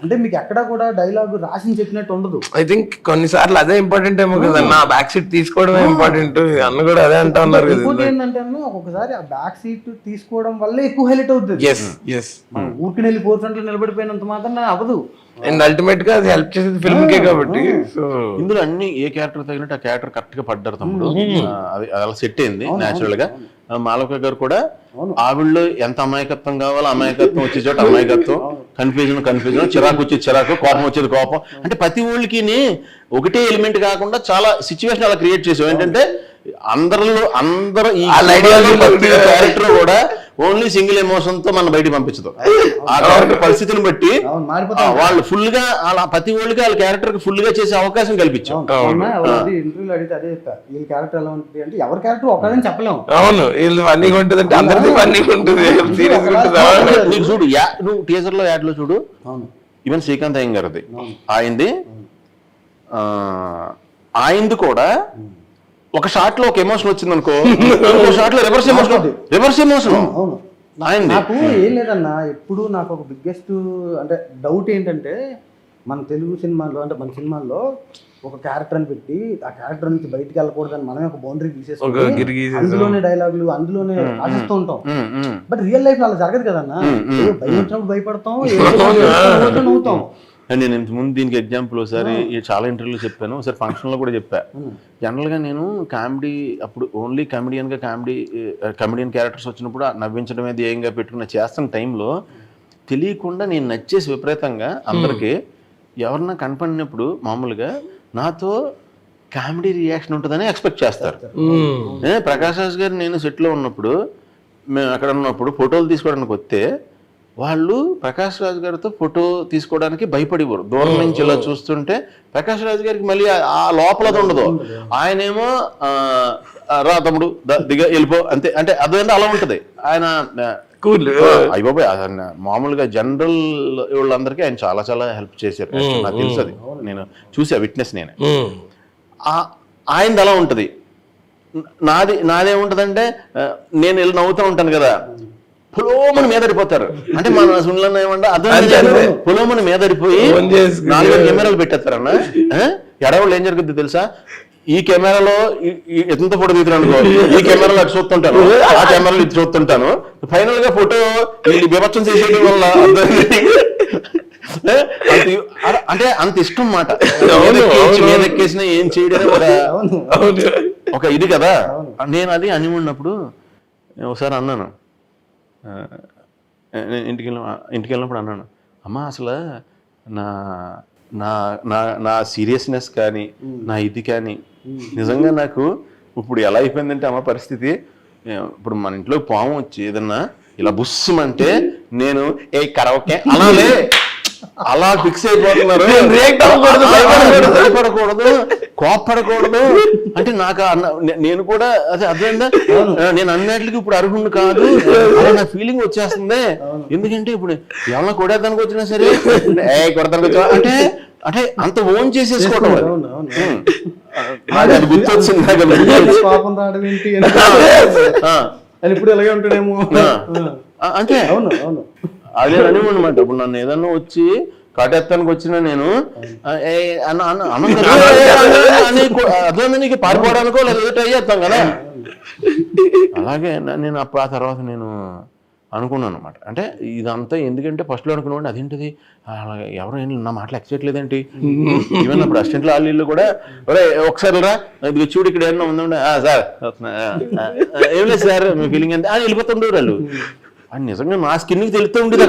అంటే మీకు ఎక్కడ కూడా డైలాగ్ రాసి చెప్పినట్టు ఉండదు. ఐ థింక్ కొన్నిసార్లు అదే ఇంపార్టెంట్ ఏమో కదన్నా, బ్యాక్ సీట్ తీసుకోవడమే ఇంపార్టెంట్. అన్న కూడా అదే అంటా ఉన్నారు కదా. ఇంకోటి ఏంటంటే ఒక్కొక్కసారి ఆ బ్యాక్ సీట్ తీసుకోవడం వల్లే ఎక్కువ హైలైట్ అవుతుంది. ఊరికి వెళ్ళి 4 లో నిలబడిపోయినంత మాత్రం అవ్వదు. అండ్ అల్టిమేట్ గా అది హెల్ప్ చేసేది ఫిల్మ్ కే కాబట్టి. సో ఇందులో అన్ని ఏ క్యారెక్టర్ తగినట్టు ఆ క్యారెక్టర్ కరెక్ట్ గా పడ్డారు తమ్ముడు. అది అలా సెట్ అయింది న్యాచురల్ గా. మాలవిక గారు కూడా ఆవిడలో ఎంత అమాయకత్వం కావాలో అమాయకత్వం వచ్చే చోట అమాయకత్వం, కన్ఫ్యూజన్, చిరాకు వచ్చేది చిరాకు, కోపం వచ్చేది కోపం. అంటే ప్రతి ఊళ్ళకి ఒకటే ఎలిమెంట్ కాకుండా చాలా సిచ్యువేషన్ అలా క్రియేట్ చేసాం. ఏంటంటే అందరూ ఈ క్యారెక్టర్ కూడా ఓన్లీ సింగిల్ ఎమోషన్ తో మన బయటికి పంపించదు. ఆ క్యారెక్టర్ పరిస్థితిని బట్టి వాళ్ళు ఫుల్ గా అలా ప్రతి ఒళ్ళకి వాళ్ళ క్యారెక్టర్ కి ఫుల్ గా చేసే అవకాశం కల్పించాం. ఇంటర్వ్యూలో అడిగితే అదే చెప్తా, వీళ్ళ క్యారెక్టర్ ఎలా ఉంటుంది అంటే ఎవరి క్యారెక్టర్ ఒకదని చెప్పలేము. అవును, వీళ్ళు ఫన్నీగా ఉంటుంది అంటే అందరిది ఫన్నీగా ఉంటుంది, సీరియస్ ఉంటుంది. నీకు చూడు, నువ్వు టీజర్ లో యాడ్ లో చూడు, ఈవెన్ శ్రీకాంత్ అయ్యంగారిది ఆయనది కూడా ఒక షాట్ లో ఒక ఎమోషన్ వచ్చింది అనుకో, ఇంకో షాట్ లో రివర్స్ ఎమోషన్. నాకు ఏం లేదన్నా, ఎప్పుడు నాకు ఒక బిగ్గెస్ట్ అంటే డౌట్ ఏంటంటే, మన తెలుగు సినిమాల్లో అంటే మన సినిమాల్లో ఒక క్యారెక్టర్ అని పెట్టి ఆ క్యారెక్టర్ నుంచి బయటికి వెళ్ళకూడదని మనమే ఒక బౌండరీ తీసేసుకుంటాం, అందులోనే డైలాగులు అందులోనే ఆశిస్తూ ఉంటాం. బట్ రియల్ లైఫ్ లో అలా జరగదు కదన్నా. భయం వచ్చినప్పుడు భయపడతాం, నవ్వుతాం. నేను ఇంతకుముందు దీనికి ఎగ్జాంపుల్ ఒకసారి చాలా ఇంటర్వ్యూలో చెప్పాను, ఒకసారి ఫంక్షన్లో కూడా చెప్పా. జనరల్గా నేను కామెడీ అప్పుడు ఓన్లీ కమెడియన్ క్యారెక్టర్స్ వచ్చినప్పుడు నవ్వించడం అనేది ఏంగా పెట్టుకున్న చేస్తున్న టైంలో తెలియకుండా నేను నచ్చేసి విపరీతంగా అందరికీ ఎవరన్నా కనపడినప్పుడు మామూలుగా నాతో కామెడీ రియాక్షన్ ఉంటుందని ఎక్స్పెక్ట్ చేస్తారు. ప్రకాష్ రాజ్ గారు నేను సెట్లో ఉన్నప్పుడు మేము అక్కడ ఉన్నప్పుడు ఫోటోలు తీసుకోవడానికి వస్తే వాళ్ళు ప్రకాష్ రాజ్ గారితో ఫోటో తీసుకోవడానికి భయపడిపోరు. దూరం నుంచి ఇలా చూస్తుంటే ప్రకాష్ రాజ్ గారికి మళ్ళీ ఆ లోపలది ఉండదు. ఆయనేమో రా తమ్ముడు దిగ వెళ్ళిపో అంతే, అంటే అదేంటే అలా ఉంటది. ఆయన అయిపోయి మామూలుగా జనరల్ వాళ్ళందరికీ ఆయన చాలా చాలా హెల్ప్ చేశారు. నాకు తెలుసు, అది నేను చూసా, విట్నెస్ నేనే. ఆయనది అలా ఉంటది. నాదేముంటదంటే నేను వెళ్ళి నవ్వుతూ ఉంటాను కదా, పులోమని మీదడిపోతారు. అంటే మన సున్లను ఏమంటే అదే పులోమని మీదడిపోయి 4 కెమెరాలు పెట్టేస్తారన్న. ఎడవాళ్ళు ఏం జరుగుద్ది తెలుసా, ఈ కెమెరాలో ఎంత ఫోటో తీస్తున్నాను, ఈ కెమెరాలో అటు చూస్తుంటాను, ఆ కెమెరాలో ఇటు చూస్తుంటాను. ఫైనల్ గా ఫోటో విభత్సం చేసేయడం వల్ల అంటే అంత ఇష్టం మాట. మీదెక్కేసినా ఏం చేయడం ఒక ఇది కదా. నేను అది అని ఉన్నప్పుడు ఒకసారి అన్నాను, ఇంటికి వెళ్ళినప్పుడు అన్నాను, అమ్మ అసలు నా నా నా నా సీరియస్నెస్ కానీ నా ఇది కానీ నిజంగా నాకు ఇప్పుడు ఎలా అయిపోయిందంటే అమ్మ పరిస్థితి, ఇప్పుడు మన ఇంట్లో పాము వచ్చి ఏదన్నా ఇలా బుస్సమంటే నేను కరవకే అలా ఫిక్స్ అయిపోతున్నారు. భయపడకూడదు, కోప్పడకూడదు. అంటే నాకు నేను కూడా అదే అర్థమైందా, నేను అన్నిటికి ఇప్పుడు అర్హుణ్ణి కాదు అలా నా ఫీలింగ్ వచ్చేస్తుంది. ఎందుకంటే ఇప్పుడు ఏమన్నా కొడేదానికి వచ్చినా సరే కొడతానికి వచ్చా అంటే అంటే అంత ఓన్ చేసేసుకోవడం. అది గుర్తొచ్చింది ఇప్పుడు ఎలాగే ఉంటాడేమో అంటే అదే అని అనమాట. ఇప్పుడు నన్ను ఏదన్నా వచ్చి కాటెత్తానికి వచ్చినా నేను నీకు పారిపోవడానికో లేదా ట్రై చేస్తాం కదా. అలాగే నేను ఆ తర్వాత నేను అనుకున్నాను అనమాట. అంటే ఇదంతా ఎందుకంటే ఫస్ట్లో అనుకున్నాను అదేంటిది అలాగే ఎవరు నా మాటలు ఎక్సెట్లేదేంటి. ఈవెన్ అప్పుడు అసిస్టెంట్లు వాళ్ళు కూడా ఒకసారి రా ఇది చూడు ఇక్కడ ఏమన్నా ఉందండి సార్ ఏం లేదు సార్ మీ ఫీలింగ్ అంతే అని వెళ్ళిపోతుండేవారు వాళ్ళు. అని నిజంగా నా స్కిన్కి తెలుస్తూ ఉండేది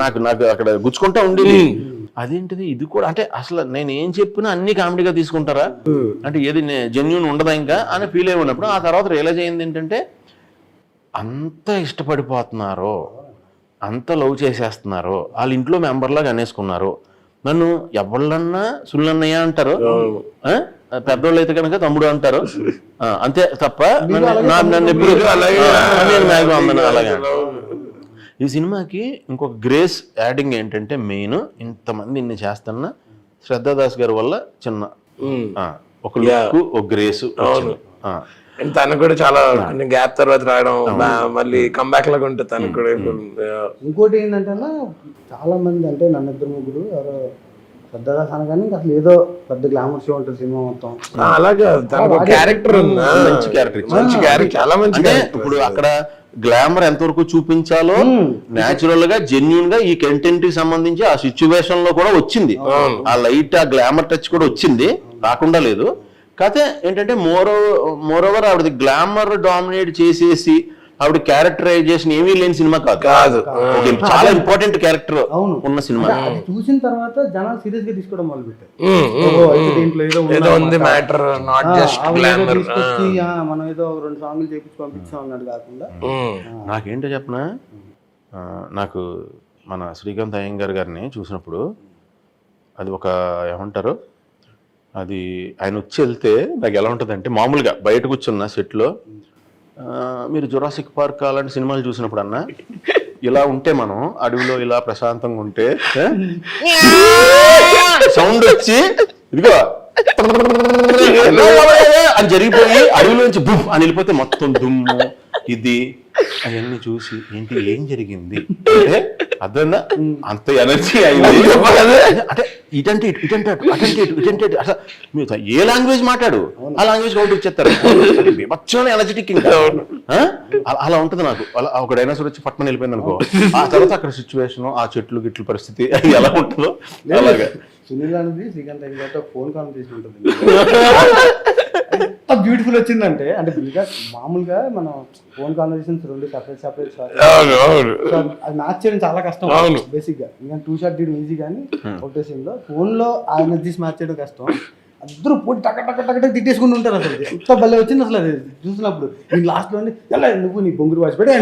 అక్కడ, నాకు అక్కడ గుచ్చుకుంటా ఉండేది. అదేంటిది ఇది కూడా అంటే అసలు నేను ఏం చెప్పినా అన్ని కామెడీగా తీసుకుంటారా అంటే ఏది జెన్యూన్ ఉండదా ఇంకా అని ఫీల్ అయి ఉన్నప్పుడు ఆ తర్వాత రియలైజ్ అయింది ఏంటంటే అంత ఇష్టపడిపోతున్నారో అంత లవ్ చేసేస్తున్నారో వాళ్ళ ఇంట్లో మెంబర్లాగా అనేసుకున్నారు. నన్ను ఎవళ్ళన్నా సుల్లన్నయ్య అంటారు, పెద్దోళ్ళు అయితే కనుక తమ్ముడు అంటారు, అంతే తప్ప నన్ను ఎప్పుడు అలాగే. ఈ సినిమాకి ఇంకొక గ్రేస్ యాడింగ్ ఏంటంటే మెయిన్ ఇంతమంది ఇన్ని చేస్తున్నా శ్రద్ధాదాస్ గారి వల్ల చిన్న ఒక లుక్ ఒక గ్రేస్. అండ్ తనకు కూడా చాలా గ్యాప్ తర్వాత రావడం మళ్ళీ కంబ్యాక్ లాగా ఉంటుంది తనకు కూడా. ఇంకోటి ఏంటంటే చాలా మంది అంటే నన్ను ఇద్దరు ముగ్గురు ఎవరో పెద్దగా అనగానే అసలు ఏదో పెద్ద గ్లామర్ షో ఉంటుంది సినిమా మొత్తం. అలాగా తనకు క్యారెక్టర్ మంచి క్యారెక్టర్ చాలా మంచి. అంటే ఇప్పుడు అక్కడ గ్లామర్ ఎంతవరకు చూపించాలో న్యాచురల్ గా జెన్యున్ గా ఈ కంటెంట్ కి సంబంధించి ఆ సిచ్యువేషన్ లో కూడా వచ్చింది. ఆ లైట్ ఆ గ్లామర్ టచ్ కూడా వచ్చింది, రాకుండా లేదు. కాకపోతే ఏంటంటే మోరోవర్ ఆవిడ గ్లామర్ డామినేట్ చేసేసి ఆవిడ క్యారెక్టరైజేషన్ ఏమీ లేని సినిమా కాదు. చాలా ఇంపార్టెంట్ క్యారెక్టర్ ఉన్న సినిమా. అది చూసిన తర్వాత జనాలు సీరియస్ గా తీసుకోవడం మొదలు పెట్టారు. దీంట్లో ఏదో ఉంది మ్యాటర్, నాట్ జస్ట్ గ్లామర్. మనం ఏదో 2 సాంగ్లు చేపించి పంపించాం అన్నట్టు కాకుండా. నాకేంటో చెప్పనా, నాకు మన శ్రీకాంత్ అయ్యంగార్ గారిని చూసినప్పుడు అది ఒక ఏమంటారు, అది ఆయన వచ్చి వెళ్తే నాకు ఎలా ఉంటుంది అంటే, మామూలుగా బయట కూర్చున్న సెట్లో మీరు జురాసిక్ పార్క్ అలాంటి సినిమాలు చూసినప్పుడు అన్న ఇలా ఉంటే, మనం అడవిలో ఇలా ప్రశాంతంగా ఉంటే సౌండ్ వచ్చి ఇదిగో అని జరిగిపోయి అడవిలోంచి బుఫ్ అని వెళ్ళిపోతే మొత్తం దుమ్ము ఇది అవన్నీ చూసి ఏంటి ఏం జరిగింది అంటే అర్థందా, అంత ఎనర్జీ అయింది. అంటే ఇటంటే అసలు మీరు ఏ లాంగ్వేజ్ మాట్లాడు ఆ లాంగ్వేజ్ అవుట్ వచ్చేస్తారు, విభత్సమైన ఎనర్జెటిక్. ఇంకా అలా ఉంటుంది నాకు. అలా ఒక డైనోసార్ వచ్చి పట్టణం వెళ్ళిపోయింది అనుకో, ఆ తర్వాత అక్కడ సిచ్యువేషన్, ఆ చెట్లు గిట్లు పరిస్థితి ఎలా ఉంటుందో అలాగా. సునీల్ అనేది శ్రీకాంత్ అయ్యంగారితో ఫోన్ కాన్వర్సేషన్ ఉంటుంది. బ్యూటిఫుల్ వచ్చిందంటే, అంటే మామూలుగా మనం ఫోన్ కాన్వర్సేషన్స్ 2 సెపరేట్ అది మ్యాచ్ చేయడం చాలా కష్టం బేసిక్ గా. ఇంకా 2 షాట్ తీయడం ఈజీ, కానీ ఒకటే సీన్ లో ఫోన్ లో ఆ ఎనర్జీస్ మ్యాచ్ చేయడం కష్టం. అందరూ పోటీ టక తిట్టేసుకుంటూ ఉంటారు. అసలు ఎంత భలే వచ్చింది అసలు అది చూసినప్పుడు. నేను లాస్ట్ లో ఎలా నువ్వు నీ బొంగురు వాచి పెట్టి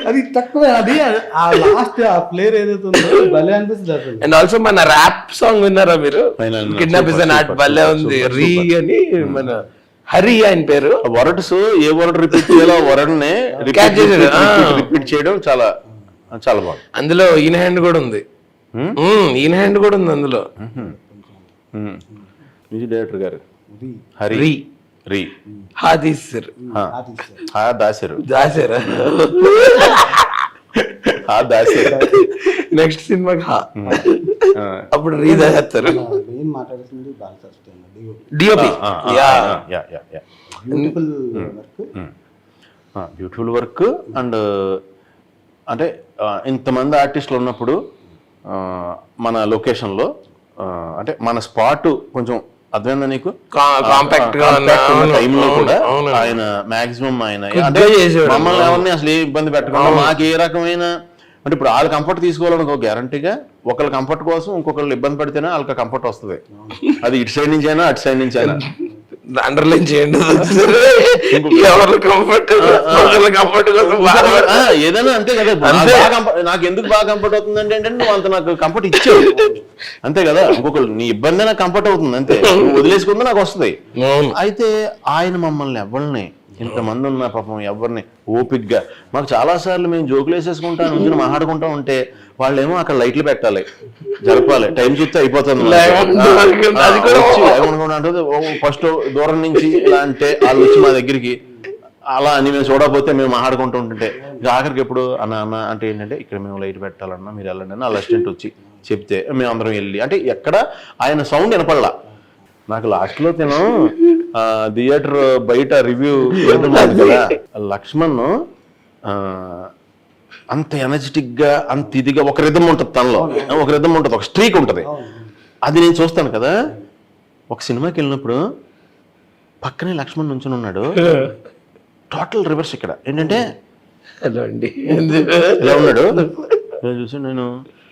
అది తక్కువ, అది ఆ లాస్ట్ ఆ ప్లేయర్ ఏదైతే ఉందో భలే అనిపిస్తుంది అసలు. అండ్ ఆల్సో మన ర్యాప్ సాంగ్ విన్నారా మీరు, కిడ్నాప్ ఇస్ నాట్, భలే ఉంది. రీ అని మన హరి ఆయన పేరు, వర్డ్స్ ఏ వర్డ్ రిపీట్ చేయాలో వర్డ్నే రిపీట్ చేయడం చాలా చాలా బాగుంది. అందులో ఈయన హ్యాండ్ కూడా ఉంది, ఈయన హ్యాండ్ కూడా ఉంది అందులో. మ్యూజిక్ డైరెక్టర్ గారు హరి రీ హాదీసర్ నెక్స్ట్ సినిమాకి అప్పుడు రీ దాస్తారు. మెయిన్ మాట్లాడుతుంది డిఓపి. Beautiful work. అండ్ అంటే ఇంతమంది ఆర్టిస్టులు ఉన్నప్పుడు మన లొకేషన్లో అంటే మన స్పాట్ కొంచెం అర్థమైందా నీకు, కాంపాక్ట్ గా టైంలో కూడా ఆయన మాక్సిమం ఆయన అంటే మమ్మల్ని ఎవరిని అసలు ఏ ఇబ్బంది పెట్టకుండా మాకు ఏ రకమైన అంటే ఇప్పుడు వాళ్ళ కంఫర్ట్ తీసుకోవాలనుకో, గ్యారంటీగా ఒకళ్ళ కంఫర్ట్ కోసం ఇంకొకళ్ళు ఇబ్బంది పడితేనే వాళ్ళకి కంఫర్ట్ వస్తుంది. అది ఇటు సైడ్ నుంచి అయినా అటు సైడ్ నుంచి అయినా అండర్లైన్ చేయండి. ఏదైనా అంతే కదా, నాకు ఎందుకు బాగా కంఫర్ట్ అవుతుంది అంటే నువ్వు అంత నాకు కంఫర్ట్ ఇచ్చావు అంతే కదా. ఇంకొకళ్ళు నీ ఇబ్బంది నాకు కంఫర్ట్ అవుతుంది అంతే, వదిలేసుకుంటే నాకు వస్తుంది. అయితే ఆయన మమ్మల్ని ఎవరిని ఇంతమంది ఉన్న పాపం ఎవరిని ఓపిక్గా మాకు చాలా సార్లు మేము జోకులు వేసేసుకుంటా నుంచి మాట్లాడుకుంటా ఉంటే వాళ్ళేమో అక్కడ లైట్లు పెట్టాలి, జరపాలి, టైం చూస్తే అయిపోతుంది. ఫస్ట్ దూరం నుంచి ఇలా అంటే వాళ్ళు వచ్చి మా దగ్గరికి అలా అని మేము చూడకపోతే మేము మాట్లాడుకుంటూ ఉంటుంటే ఆఖరికి ఎప్పుడు అన్న అంటే ఏంటంటే ఇక్కడ మేము లైట్ పెట్టాలన్నా మీరు వెళ్ళండి అని వాళ్ళ అసిస్టెంట్ వచ్చి చెప్తే మేము అందరం వెళ్ళి అంటే ఎక్కడ ఆయన సౌండ్ వినపడలా. నాకు లాస్ట్ లో తిను థియేటర్ బయట రివ్యూ కదా, లక్ష్మణ్ అంత ఎనర్జెటిక్ గా అంత ఇదిగా ఒక రిథం ఉంటుంది తనలో, ఒక రిథం ఉంటుంది, ఒక స్ట్రీక్ ఉంటుంది. అది నేను చూస్తాను కదా. ఒక సినిమాకి వెళ్ళినప్పుడు పక్కనే లక్ష్మణ్ నుంచుని ఉన్నాడు, టోటల్ రివర్స్. ఇక్కడ ఏంటంటే ఇలా ఉన్నాడు, చూసి నేను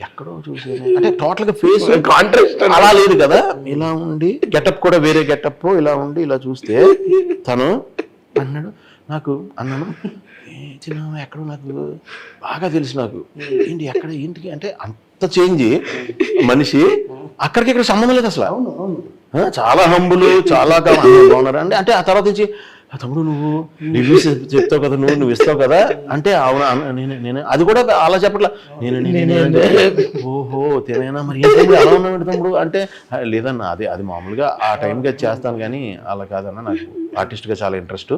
ఎక్కడో చూసాను అంటే టోటల్ గా ఫేస్ కాంట్రాస్ట్ అలా లేదు కదా. ఇలా ఉండి గెటప్ కూడా వేరే గెటప్ ఇలా ఉండి ఇలా చూస్తే తను అన్నాడు నాకు, అన్నాను చిన్న ఎక్కడో నాకు బాగా తెలుసు, నాకు ఏంటి ఎక్కడ ఏంటికి అంటే అంత చేంజ్ మనిషి. అక్కడికి ఇక్కడ సంబంధం లేదు అసలు, చాలా హంబులు చాలా బాగున్నారు అండి. అంటే ఆ తర్వాత నుంచి తమ్ముడు నువ్వు రివ్యూస్ చెప్తావు కదా, నువ్వు ఇస్తావు కదా అంటే అవునా నేను అది కూడా అలా చెప్పట్లా, నేను ఓహో తినైనా మరి అలా ఉన్నాడు తమ్ముడు అంటే లేదన్నా అది మామూలుగా ఆ టైంకి అది చేస్తాను కానీ అలా కాదన్నా, నాకు ఆర్టిస్ట్గా చాలా ఇంట్రెస్ట్,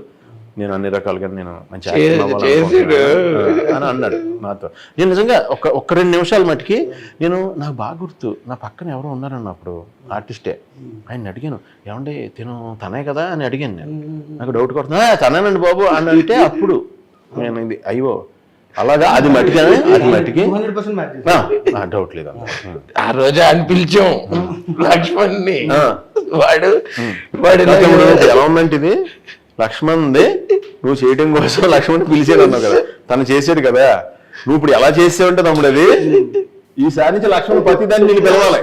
నేను అన్ని రకాలుగా నేను మంచి యాక్టర్ అవ్వాలనుకుంటున్నాను అని అన్నాడు నాతో. నేను నిజంగా ఒక్క 2 నిమిషాల మట్టుకి నాకు బాగా గుర్తు, నా పక్కన ఎవరో ఉన్నారన్న అప్పుడు ఆర్టిస్టే, ఆయన అడిగాను ఏమంటే తనే కదా అని అడిగాను. నేను నాకు డౌట్ కొడుతున్నా తనేనండి బాబు అని అంటే అప్పుడు నేను ఇది అయ్యో అలాగా అది మట్టికి డౌట్ లేదు. ఆ రోజు అని పిలిచాం లక్ష్మణ్ని, వాడు ఎలా ఉందంటే ఇది లక్ష్మణ్ నువ్వు చేయడం కోసం లక్ష్మణ్ పిలిచాడు అన్నావు కదా, తను చేసాడు కదా, నువ్వు ఇప్పుడు ఎలా చేసావంటే తమ్ముడు అది ఈసారి నుంచి లక్ష్మణ్ ప్రతిదాన్ని నీకు పిలవాలి.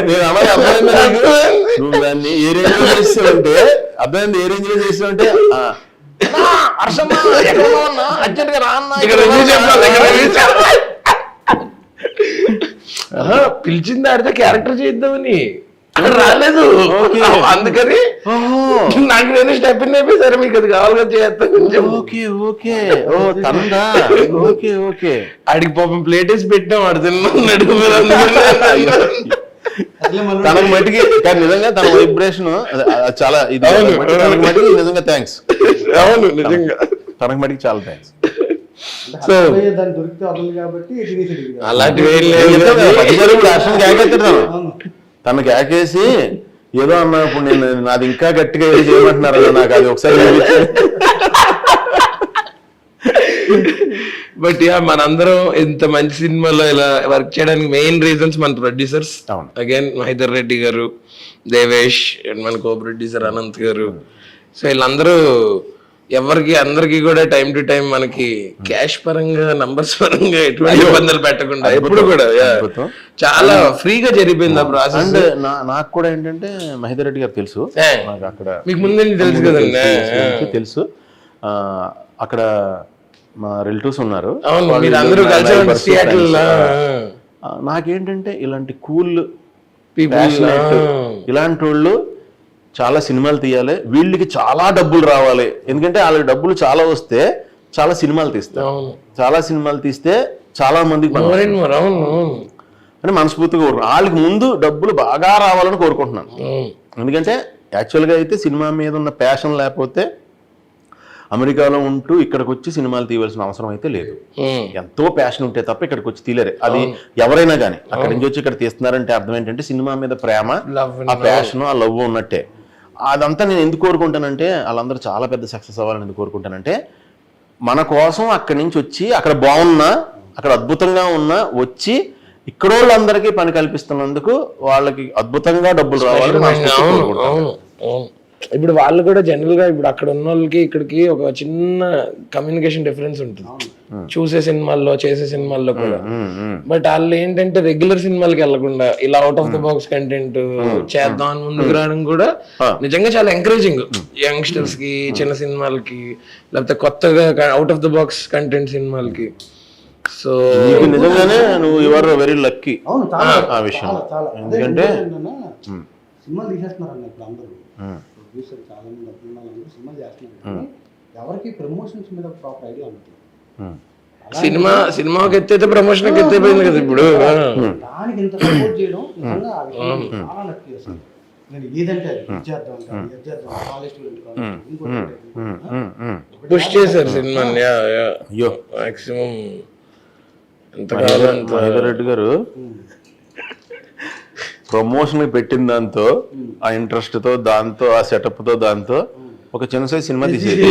నేను అలాగే అర్థమైంది, నువ్వు దాన్ని ఏ రేంజ్ లో చేసావంటే అర్థమైంది, ఏ రేంజ్ లో చేసావంటే అర్జెంట్ గా పిలిచింది ఆడితే క్యారెక్టర్ చేద్దామని రాలేదు, అందుకని నాకు నేను స్టెప్ సరే మీకు అది కావాలిగా చేస్తాను. ఆడికి పాపం ప్లేట్ వేసి పెట్టాం, ఆడు తిన్నాడు. తనకు మట్టికి నిజంగా తన వైబ్రేషన్ చాలా ఇది మట్టికి నిజంగా థ్యాంక్స్. అవును నిజంగా తనకు మట్టికి చాలా థ్యాంక్స్. సో దొరికితే వదలు కాబట్టి అలాంటివి తనకి యాకేసి ఏదో అన్నా, ఇప్పుడు నేను నాది ఇంకా గట్టిగా ఏదో చేయమంటున్నారు నాకు అది ఒకసారి బట్ మనందరం ఇంత మంచి సినిమాలో ఇలా వర్క్ చేయడానికి మెయిన్ రీజన్స్ మన ప్రొడ్యూసర్స్. అగైన్ మహేందర్ రెడ్డి గారు, దేవేష్ అండ్ మన కో ప్రొడ్యూసర్ అనంత్ గారు. సో వీళ్ళందరూ ఎవరికి అందరికి కూడా టైం టు టైం మనకి క్యాష్ పరంగా నంబర్స్ పరంగా ఎటువంటి ఇబ్బందులు పెట్టకుండా ఎప్పుడు కూడా చాలా ఫ్రీగా జరిగిపోయింది ఆ ప్రాసెస్. అండ్ నాకు కూడా ఏంటంటే మహేందర్ రెడ్డి గారు తెలుసు, నాకు అక్కడ మీకు ముందే తెలుసు కదండి, తెలుసు. అక్కడ మా రిలేటివ్స్ ఉన్నారు, నాకేంటంటే ఇలాంటి కూల్ ఇలాంటి వాళ్ళు చాలా సినిమాలు తీయాలి, వీళ్ళకి చాలా డబ్బులు రావాలి, ఎందుకంటే వాళ్ళకి డబ్బులు చాలా వస్తే చాలా సినిమాలు తీస్తారు, చాలా సినిమాలు తీస్తే చాలా మందికి అని మనస్ఫూర్తిగా కోరుకుంటున్నాను. వాళ్ళకి ముందు డబ్బులు బాగా రావాలని కోరుకుంటున్నాను. ఎందుకంటే యాక్చువల్గా అయితే సినిమా మీద ఉన్న ప్యాషన్ లేకపోతే అమెరికాలో ఉంటూ ఇక్కడికి వచ్చి సినిమాలు తీయవలసిన అవసరం అయితే లేదు. ఎంతో ప్యాషన్ ఉంటే తప్ప ఇక్కడికి వచ్చి తీయలేరు. అది ఎవరైనా కానీ అక్కడి నుంచి వచ్చి ఇక్కడ తీస్తున్నారంటే అర్థం ఏంటంటే సినిమా మీద ప్రేమ, ఆ ప్యాషన్, ఆ లవ్ ఉన్నట్టే. అదంతా నేను ఎందుకు కోరుకుంటానంటే వాళ్ళందరూ చాలా పెద్ద సక్సెస్ అవ్వాలని ఎందుకు కోరుకుంటానంటే మన కోసం అక్కడి నుంచి వచ్చి అక్కడ బాగున్నా, అక్కడ అద్భుతంగా ఉన్నా వచ్చి ఇక్కడ వాళ్ళందరికీ పని కల్పిస్తున్నందుకు వాళ్ళకి అద్భుతంగా డబ్బులు రావాలని కోరుకుంటాను. ఇప్పుడు వాళ్ళు కూడా జనరల్ గా ఇప్పుడు అక్కడ ఉన్న వాళ్ళకి ఇక్కడికి ఒక చిన్న కమ్యూనికేషన్ డిఫరెన్స్ ఉంటుంది చూసే సినిమాల్లో చేసే సినిమాల్లో కూడా. బట్ వాళ్ళు ఏంటంటే రెగ్యులర్ సినిమాలకి వెళ్లకుండా ఇలా out of the box content చేద్దాం అని ముందుకు రావడం కూడా నిజంగా చాలా ఎంకరేజింగ్ యంగ్స్టర్స్ కి, చిన్న సినిమాలకి, లేకపోతే కొత్తగా out of the box content సినిమాలకి. సో నిజంగానే నువ్వు యువర్ వెరీ లక్కీ ఆ విషయం. ఎందుకంటే సినిమాలు తీసేస్తున్నారు అన్న ఇప్పుడు అందరూ ప్రొడ్యూసర్ చాలా మంది అభిమానులు సినిమాలు చేస్తున్నారు కానీ ఎవరికి ప్రమోషన్స్ మీద ప్రాపర్ ఐడియా ఉంటుంది. సినిమాకి ఎత్తైతే ప్రమోషన్ ఎత్తైపోయింది కదా ఇప్పుడు. దానికి ఇంత సపోర్ట్ చేయడం నిజంగా ఆ విషయం చాలా లక్కీ అసలు. నేను ఏదంటే చేద్దాం కాలేజ్ స్టూడెంట్ పుష్ చేశారు సినిమాని మాక్సిమం. మహేందర్ రెడ్డి గారు ప్రమోషన్ పెట్టిన దాంతో, ఆ ఇంట్రెస్ట్ తో, దాంతో, ఆ సెటప్ తో, దాంతో ఒక చిన్న సైజ్ సినిమా తీసేది.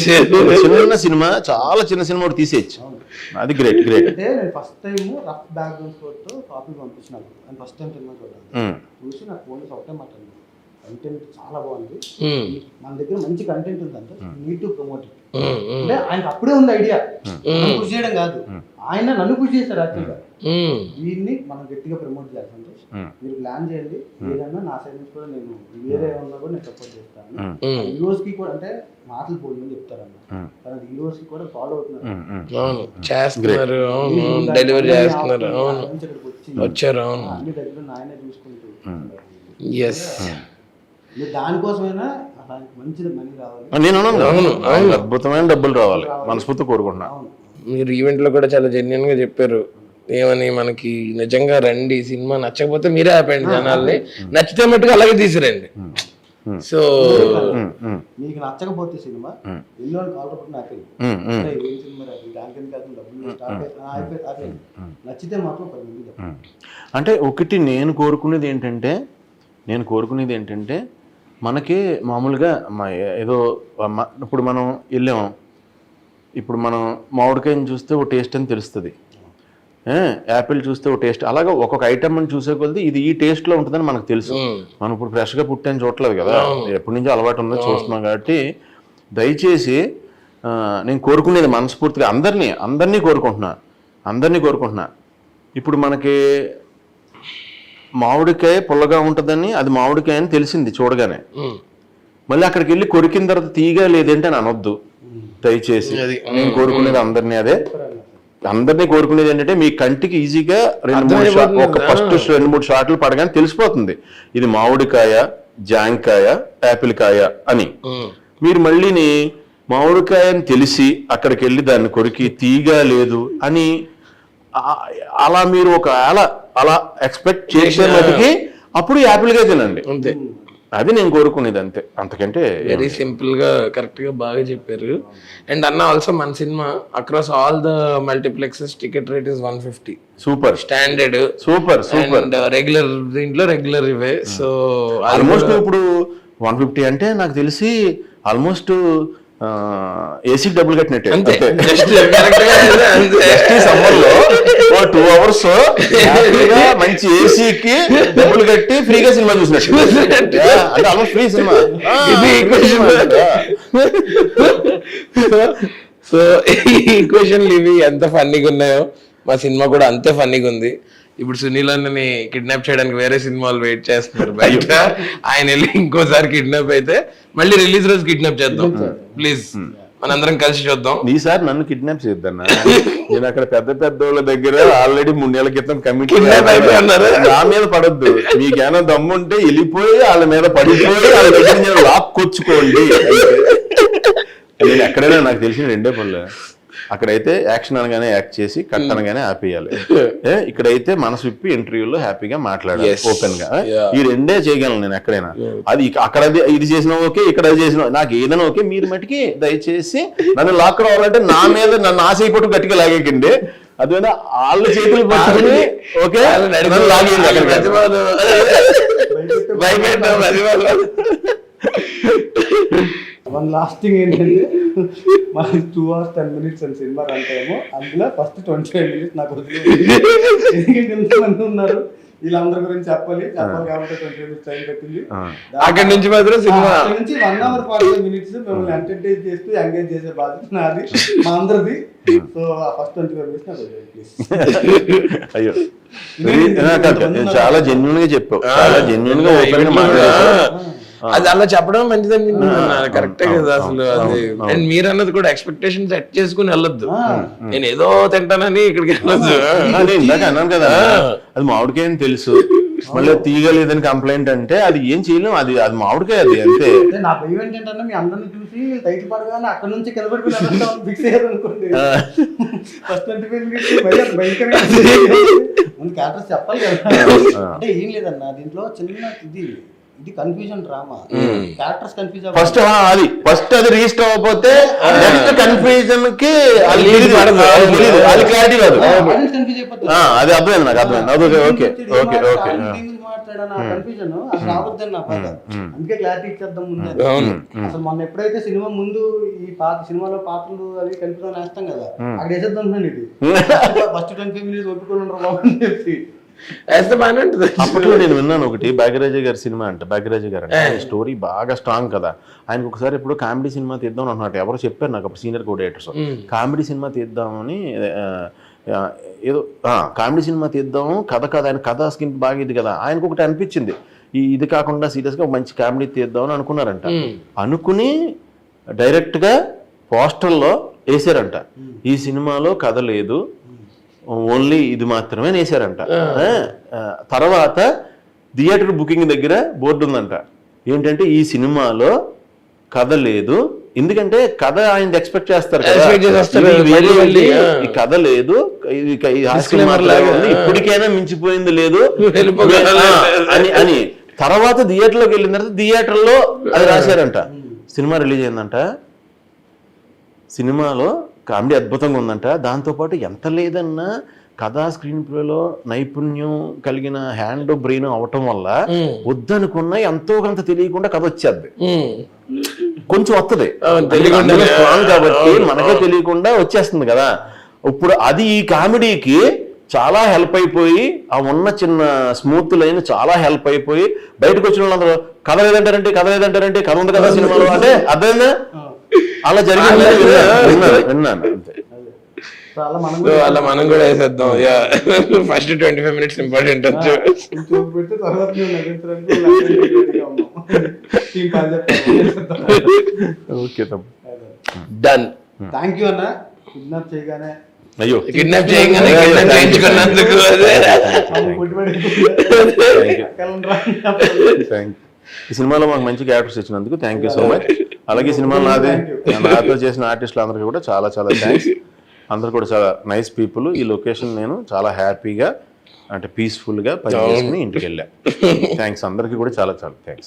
చిన్న సినిమా, చాలా చిన్న సినిమా ఒకటి తీసేయచ్చు. అది గ్రేట్ గ్రేట్. అంటే నేను ఫస్ట్ టైం రఫ్ బ్యాక్గ్రౌండ్ తో కాపీ పంపించినాను. నేను ఫస్ట్ టైం సినిమా చూసి నాకు ఫోన్ ఒకటే మాట్లాడింది, కంటెంట్ చాలా బాగుంది, మన దగ్గర మంచి కంటెంట్ ఉందంటే నీడ్ టు ప్రమోట్ ఇట్. అంటే ఆయనకు అప్పుడే ఉంది ఐడియా, పుష్ చేయడం కాదు, ఆయన నన్ను పుష్ చేశారు యాక్చువల్గా. వీడిని మనం గట్టిగా ప్రమోట్ చేయాలి సంతోష్. మీరు ప్లాన్ చేయండి, ఏదన్నా నా సైడ్ నుంచి కూడా నేను వేరే ఉన్నా కూడా నేను సపోర్ట్ చేస్తాను. హీరోస్ కి కూడా అంటే మాటలు పోయిందని చెప్తారన్న, కానీ హీరోస్ కి కూడా ఫాలో అవుతున్నారు, చేస్తున్నారు, డెలివరీ చేస్తున్నారు, వచ్చారు, అన్ని దగ్గర నాయనే చూసుకుంటూ. దానికోసమైనా మంచిది మనీ రావాలి, నేను అద్భుతమైన డబ్బులు రావాలి మనస్ఫూర్తి కోరుకుంటున్నా. మీరు ఈవెంట్ లో కూడా చాలా జెన్యున్ గా చెప్పారు ఏమని, మనకి నిజంగా రండి, సినిమా నచ్చకపోతే మీరే ఆపండి జనాల్ని, నచ్చితే మట్టుకు అలాగే తీసిరండి. సో మీకు నచ్చకపోతే సినిమా ఎల్లో కాలర్ నాకు ఏం సినిమా దానికని కాదు డబ్బులు స్టార్ట్ నచ్చితే మాత్రం 10 మంది. అంటే ఒకటి నేను కోరుకునేది ఏంటంటే మనకి మామూలుగా ఏదో ఇప్పుడు మనం వెళ్ళాము, ఇప్పుడు మనం మామిడికాయని చూస్తే ఒక టేస్ట్ అని తెలుస్తుంది, యాపిల్ చూస్తే ఒక టేస్ట్, అలాగా ఒక్కొక్క ఐటమ్ అని చూసే కొద్ది ఇది ఈ టేస్ట్లో ఉంటుందని మనకు తెలుసు. మనం ఇప్పుడు ఫ్రెష్గా పుట్టాను చూడలేదు కదా, ఎప్పటి నుంచో అలవాటు ఉందో చూస్తున్నాం. కాబట్టి దయచేసి నేను కోరుకునేది మనస్ఫూర్తిగా అందరినీ కోరుకుంటున్నా. ఇప్పుడు మనకి మామిడికాయ పుల్లగా ఉంటుందని, అది మామిడికాయ అని తెలిసింది చూడగానే, మళ్ళీ అక్కడికి వెళ్ళి కొరికిన తర్వాత తీగా లేదంటే అని అనొద్దు దయచేసి. నేను కోరుకునేది అందరినీ కోరుకునేది ఏంటంటే మీ కంటికి ఈజీగా 2-3 షాట్లు పడగానే తెలిసిపోతుంది ఇది మామిడికాయ, జాంకాయ, యాపిల్ కాయ అని. మీరు మళ్ళీని మామిడికాయ అని తెలిసి అక్కడికి వెళ్ళి దాన్ని కొరికి తీగా లేదు అని అలా మీరు అలా ఎక్స్పెక్ట్ చేసే మటుకి అప్పుడు యాపిల్ కాయ తినండి, అంతే. అది నేను కోరుకునేది, అంతే, అంతకంటే. వెరీ సింపుల్ గా కరెక్ట్ గా బాగా చెప్పారు. అండ్ అన్న ఆల్సో మన cinema across all the multiplexes ticket rate is 150. Super standard, super. Regular దీంట్లో రెగ్యులర్ ఇవే. సో ఆల్మోస్ట్ ఇప్పుడు 150 అంటే నాకు తెలిసి ఆల్మోస్ట్ ఏసీ డబ్బులు కట్టినట్టే. సమ్మర్లో 2 hours మంచి ఏసీకి డబ్బులు కట్టి ఫ్రీగా సినిమా చూసినట్టు, అంటే ఆల్మోస్ట్ ఫ్రీ సినిమా. సో ఈ ఈక్వేషన్లు ఇవి ఎంత ఫన్నీగా ఉన్నాయో మా సినిమా కూడా అంతే ఫన్నీగా ఉంది. ఇప్పుడు సునీల్ అన్నని కిడ్నాప్ చేయడానికి వేరే సినిమాలు వెయిట్ చేస్తున్నారు బయట, ఆయన వెళ్ళి ఇంకోసారి కిడ్నాప్ అయితే మళ్ళీ రిలీజ్ రోజు కిడ్నాప్ చేద్దాం ప్లీజ్, మనందరం కలిసి చూద్దాం. ఈసారి నన్ను కిడ్నాప్ చేద్దన్నా, నేను అక్కడ పెద్ద వాళ్ళ దగ్గర ఆల్రెడీ 3 నెలల క్రితం కమిటీ నా మీద పడొద్దు, మీకేమైనా దమ్ముంటే వెళ్ళిపోయి వాళ్ళ మీద పడిపోయి వాళ్ళ దగ్గర నేను లాక్కొచ్చుకోండి. నేను ఎక్కడైనా నాకు తెలిసిన 2 పనులు, అక్కడైతే యాక్షన్ అనగానే యాక్ట్ చేసి కట్ అనగానే ఆపేయాలి, ఇక్కడైతే మనసు విప్పి ఇంటర్వ్యూలో హ్యాపీగా మాట్లాడాలి ఓపెన్ గా. ఈ 2 చేయగలను నేను ఎక్కడైనా. అది అక్కడ ఇది చేసినా ఓకే, ఇక్కడ అది చేసినా నాకు ఏదైనా ఓకే. మీరు మటుకి దయచేసి నన్ను లాక్ రావాలంటే నన్ను ఆశయపట్టు గట్టిగా లాగేకండి, అదేనా వాళ్ళ చేతులు పట్టుకుని ఓకే వన్ లాస్ట్ థింగ్ ఏంటంటే మనకి 2 hours 10 minutes అని సినిమా రన్ టైము, అందులో ఫస్ట్ 25 minutes నాకు ఎంతమంది ఉన్నారు వీళ్ళందరి గురించి చెప్పాలి కాబట్టి 20 minutes టైం పెట్టింది. అక్కడి నుంచి మాత్రం సినిమా నుంచి 1 hour 45 minutes మిమ్మల్ని ఎంటర్టైన్ చేస్తూ ఎంగేజ్ చేసే బాధ్యత నాది, మా అందరిది. సో ఫస్ట్ 25 minutes నాకు ప్లీజ్. అయ్యో చాలా జెన్యున్ గా చెప్పావు, చాలా జెన్యున్ గా ఓపెన్ గా మాట్లాడావు. అది అలా చెప్పడం మంచిదని కరెక్టే కదా అసలు. అది అండ్ మీరు అన్నది కూడా ఎక్స్పెక్టేషన్ సెట్ చేసుకుని వెళ్ళొద్దు, నేను ఏదో తింటానని ఇక్కడికి వెళ్ళొద్దు. ఇందాక అన్నాను కదా అది మామిడికాయ అని తెలుసు, మళ్ళీ తీయగలేదని కంప్లైంట్ అంటే అది ఏం చేయలేము, అది మామిడికాయ, అది అంతే. నా భయం ఏంటంటే మీ అందరిని చూసి టైటిల్ పడగానే అక్కడ నుంచి కింద పడిపోయి ఫిక్స్ అయ్యారు అనుకోండి. ఫస్ట్ 25 minutes భయంకరంగా క్యారెక్టర్స్ చెప్పాలి కదా. అంటే ఏం లేదన్న దీంట్లో చిన్న ఇది confusion drama, characters confuse first అది రిజిస్టర్ అవ్వకపోతే నెక్స్ట్ కన్ఫ్యూజన్ కి క్లారిటీ రాదు, అది అర్థమైంది నాకు, అర్థమైంది. ఓకే ఓకే ఓకే కన్ఫ్యూజన్ అసలు రావద్దని నా బాధ, అందుకే క్లారిటీ ఇచ్చేద్దాం ముందు. అసలు మొన్న ఎప్పుడైతే సినిమా ముందు ఈ సినిమాలో పాత్రలు అవి కలుపుతామని వేస్తాం కదా, అక్కడ వేసేద్దాం ఇది ఫస్ట్ 25 minutes ఒప్పుకొని చెప్పి అప్పట్లో నేను విన్నాను ఒకటి, భాగ్యరాజ గారి సినిమా అంట. భాగ్యరాజ గారు అంటే స్టోరీ బాగా స్ట్రాంగ్ కదా, ఆయనకు ఒకసారి ఇప్పుడు కామెడీ సినిమా తీద్దాం అన్నట్టు ఎవరో చెప్పారు నాకు, అప్పుడు సీనియర్ కోఆర్డినేటర్స్ కామెడీ సినిమా తీద్దామని ఏదో కామెడీ సినిమా తీద్దాము, కథ ఆయన కథ స్కిన్ బాగా ఇది కదా, ఆయనకు ఒకటి అనిపించింది ఇది కాకుండా సీరియస్గా ఒక మంచి కామెడీ తీద్దామని అనుకున్నారంట. అనుకుని డైరెక్ట్గా పోస్టర్లో వేసారంట, ఈ సినిమాలో కథ లేదు, ఓన్లీ ఇది మాత్రమే వేసారంట. తర్వాత థియేటర్ బుకింగ్ దగ్గర బోర్డు ఉందంట, ఏంటంటే ఈ సినిమాలో కథ లేదు, ఎందుకంటే కథ ఆయన ఎక్స్పెక్ట్ చేస్తారు కదా, ఈ కథ లేదు, ఇప్పటికైనా మించిపోయింది లేదు అని తర్వాత థియేటర్లోకి వెళ్ళిన తర్వాత థియేటర్లో అది రాశారంట. సినిమా రిలీజ్ అయిందంట, సినిమాలో కామెడీ అద్భుతంగా ఉందంట, దాంతోపాటు ఎంత లేదన్నా కథా స్క్రీన్ ప్లేలో నైపుణ్యం కలిగిన హ్యాండ్ బ్రెయిన్ అవటం వల్ల వద్దనుకున్న ఎంతో కొంత తెలియకుండా కథ వచ్చేది, కొంచెం వస్తుంది స్ట్రాంగ్ కాబట్టి మనకే తెలియకుండా వచ్చేస్తుంది కదా. ఇప్పుడు అది ఈ కామెడీకి చాలా హెల్ప్ అయిపోయి, ఆ ఉన్న చిన్న స్మూత్ లైన్ చాలా హెల్ప్ అయిపోయి బయటకు వచ్చిన వాళ్ళందరూ కథ లేదంటారంటే కథ ఉంది కదా సినిమాలో అంటే అర్థమైందా, అలా జరిగింది విన్నాను అంతే. అలా మనం కూడా వేసేద్దాం. ఫస్ట్ 25 minutes ఇంపార్టెంట్ వచ్చు. డన్. థ్యాంక్ యూ అన్న, కిడ్నాప్ చేయగానే అయ్యో కిడ్నాప్ చేయించుకున్నందుకు ఈ సినిమాలో మాకు మంచి క్యారెక్టర్స్ ఇచ్చినందుకు థ్యాంక్ యూ సో మచ్. అలాగే ఈ సినిమాలో నాతో చేసిన ఆర్టిస్టులు అందరికీ కూడా చాలా చాలా థ్యాంక్స్. అందరు కూడా చాలా నైస్ పీపుల్. ఈ లొకేషన్ నేను చాలా హ్యాపీగా అంటే పీస్ఫుల్గా పనిచేసుకుని ఇంటికి వెళ్ళా. థ్యాంక్స్ అందరికీ కూడా చాలా చాలా థ్యాంక్స్.